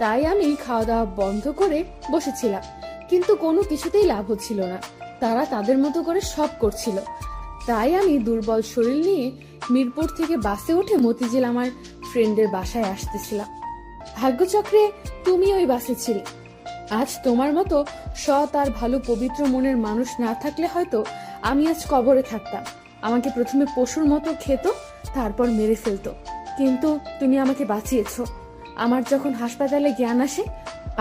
তাই আমি খাওয়া দাওয়া বন্ধ করে বসেছিলাম, কিন্তু কোনো কিছুতেই লাভ হচ্ছিল না। তারা তাদের মতো করে সব করছিল। তাই আমি দুর্বল শরীর নিয়ে মিরপুর থেকে বাসে উঠে মতিঝিল আমার ফ্রেন্ডের বাসায় আসতেছিলাম। ভাগ্যচক্রে তুমি ওই বাসে ছিলে। আজ তোমার মতো সৎ আর ভালো পবিত্র মনের মানুষ না থাকলে হয়তো আমি আজ কবরে থাকতাম। আমাকে প্রথমে পশুর মতো খেত, তারপর মেরে ফেলতো, কিন্তু তুমি আমাকে বাঁচিয়েছো। আমার যখন হাসপাতালে জ্ঞান আসে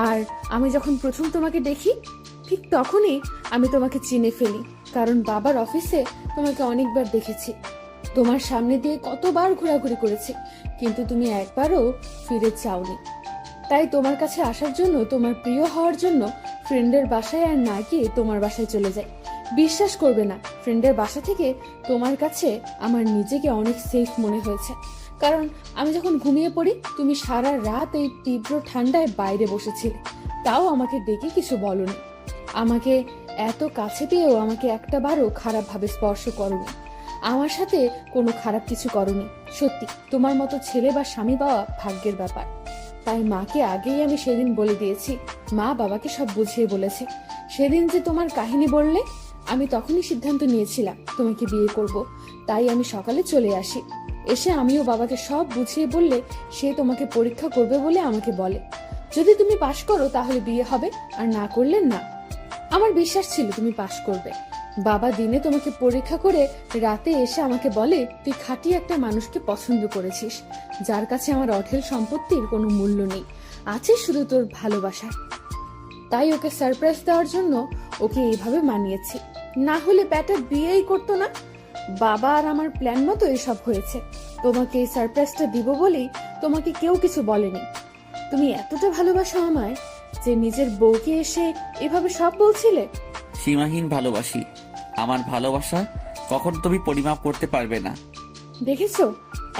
আর আমি যখন প্রথম তোমাকে দেখি, ঠিক তখনই আমি তোমাকে চিনে ফেলি। কারণ বাবার অফিসে তোমাকে অনেকবার দেখেছি, তোমার সামনে দিয়ে কতবার ঘোরাঘুরি করেছি, কিন্তু তুমি একবারও ফিরে চাওনি। তাই তোমার কাছে আসার জন্য, তোমার প্রিয় হওয়ার জন্য ফ্রেন্ডের বাসায় আর না গিয়ে তোমার বাসায় চলে যাই। বিশ্বাস করবে না, ফ্রেন্ডের বাসা থেকে তোমার কাছে আমার নিজেকে অনেক সেফ মনে হয়েছে। কারণ আমি যখন ঘুমিয়ে পড়ি, তুমি সারা রাত এই তীব্র ঠান্ডায় বাইরে বসেছিলে, তাও আমাকে ডেকে কিছু বলনি। আমাকে এত কাছে পেয়েও আমাকে একটাবারও খারাপভাবে স্পর্শ করোনি। আমার সাথে কোনো খারাপ কিছু করোনি। সত্যি তোমার মতো ছেলে বা স্বামী পাওয়া ভাগ্যের ব্যাপার। তাই মাকে আগেই আমি সেদিন বলে দিয়েছি, মা বাবাকে সব বুঝিয়ে বলেছে। সেদিন যে তোমার কাহিনী বললে, আমি তখনই সিদ্ধান্ত নিয়েছিলাম তোমাকে বিয়ে করব। তাই আমি সকালে চলে আসি। এসে আমিও বাবাকে সব বুঝিয়ে বললে সে তোমাকে পরীক্ষা করবে বলে আমাকে বলে। যদি তুমি পাশ করো তাহলে বিয়ে হবে, আর না করলে না। আমার বিশ্বাস ছিল তুমি পাশ করবে। বাবা দিনে তোমাকে পরীক্ষা করে রাতে এসে আমাকে বলে, তুই খাঁটি একটা মানুষকে পছন্দ করেছিস, যার কাছে আমার অঢেল সম্পত্তির কোনো মূল্য নেই, আছে শুধু তোর ভালোবাসা। তাই ওকে সারপ্রাইজ দেওয়ার জন্য ওকে এইভাবে মানিয়েছি, না হলে ব্যাটা বিয়েই করতো না। বাবা আর আমার প্ল্যান মতো এসব হয়েছে। তোমাকে এই সারপ্রাইজটা দিব বলেই তোমাকে কেউ কিছু বলেনি। তুমি এতটা ভালোবাসো আমায় যে নিজের বউকে এসে এভাবে সব বলছিলে। সীমাহীন ভালোবাসি। আমার ভালোবাসা কখন তুমি পরিমাপ করতে পারবে না। দেখেছো,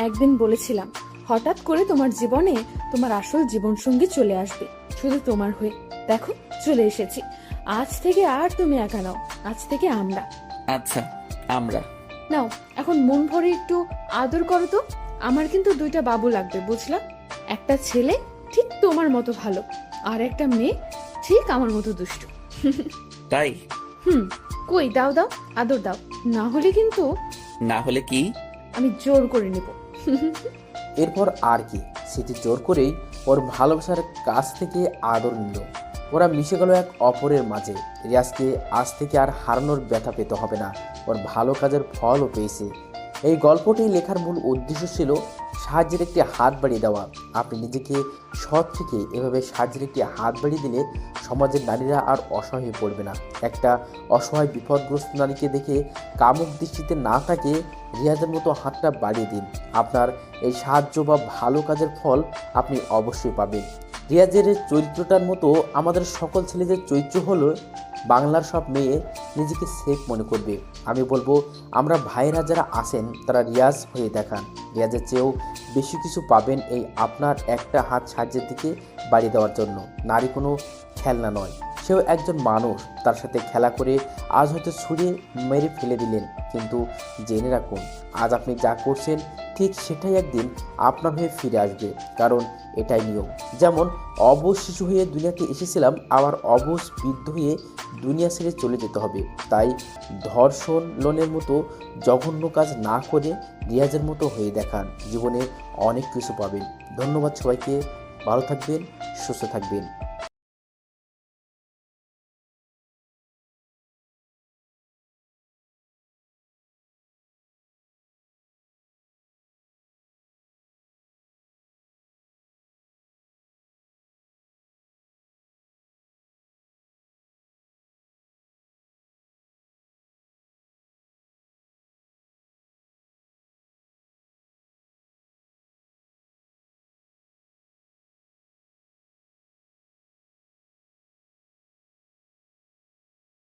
একদিন বলেছিলাম হঠাৎ করে তোমার জীবনে তোমার আসল জীবনসঙ্গী চলে আসবে, শুধু তোমার হয়ে। দেখো চলে এসেছি। আজ থেকে আর তুমি একা নাও, আজ থেকে আমরা। আচ্ছা, আমরা নাও এখন মন ভরে একটু আদর করো তো। আমার কিন্তু 2টা বাবু লাগবে, বুঝলা? একটা ছেলে ঠিক তোমার মতো ভালো, আর একটা মেয়ে ঠিক আমার মতো দুষ্টু। তাই? কই দাও দাও, আদর দাও, না হলে কিন্তু না হলে কি? আমি জোর করে নেব। এরপর আর কি, স্মৃতি জোর করেই ওর ভালোবাসার কাছ থেকে আদর নিল। ওরা মিশে গেল এক অপরের মাঝে। রিয়াজকে আজ থেকে আর হারানোর ব্যথা পেতে হবে না, ওর ভালো কাজের ফলও পেয়েছে। এই গল্পটি লেখার মূল উদ্দেশ্য ছিল সাহায্যের একটি হাত বাড়িয়ে দেওয়া। আপনি নিজেকে সৎ থেকে এভাবে সাহায্যের একটি হাত বাড়িয়ে দিলে সমাজের নারীরা আর অসহায় হয়ে পড়বে না। একটা অসহায় বিপদগ্রস্ত নারীকে দেখে কামুক দৃষ্টিতে না থাকে রিয়াজের মতো হাতটা বাড়িয়ে দিন। আপনার এই সাহায্য বা ভালো কাজের ফল আপনি অবশ্যই পাবেন। রিয়াজের চরিত্রটার মতো আমাদের সকল ছেলেদের চরিত্র হলো বাংলার সব মেয়ে নিজেকে সেফ মনে করবে। আমি বলবো আমরা ভাইয়েরা যারা আছেন তারা রিয়াজ হয়ে দেখান। রিয়াজের চেয়েও বেশি কিছু পাবেন এই আপনার একটা হাত সাহায্যের দিকে বাড়িয়ে দেওয়ার জন্য। নারী কোনো খেলনা নয়, সেও একজন মানুষ, তার সাথে খেলা করে আজ হয়তো ছুঁড়ে মেরে ফেলে দিলেন, কিন্তু জেনে রাখুন আজ আপনি যা করছেন ঠিক সেটাই একদিন আপনার হয়ে ফিরে আসবে, কারণ এটাই নিয়ম। যেমন অবশ শিশু হয়ে দুনিয়াতে এসেছিলাম, আবার অবশ বৃদ্ধ হয়ে দুনিয়া ছেড়ে চলে যেতে হবে। তাই ধর্ষণ লোনের মতো জঘন্য কাজ না করে রিয়াজের মতো হয়ে দেখান, জীবনে অনেক কিছু পাবেন। ধন্যবাদ সবাইকে, ভালো থাকবেন, সুস্থ থাকবেন।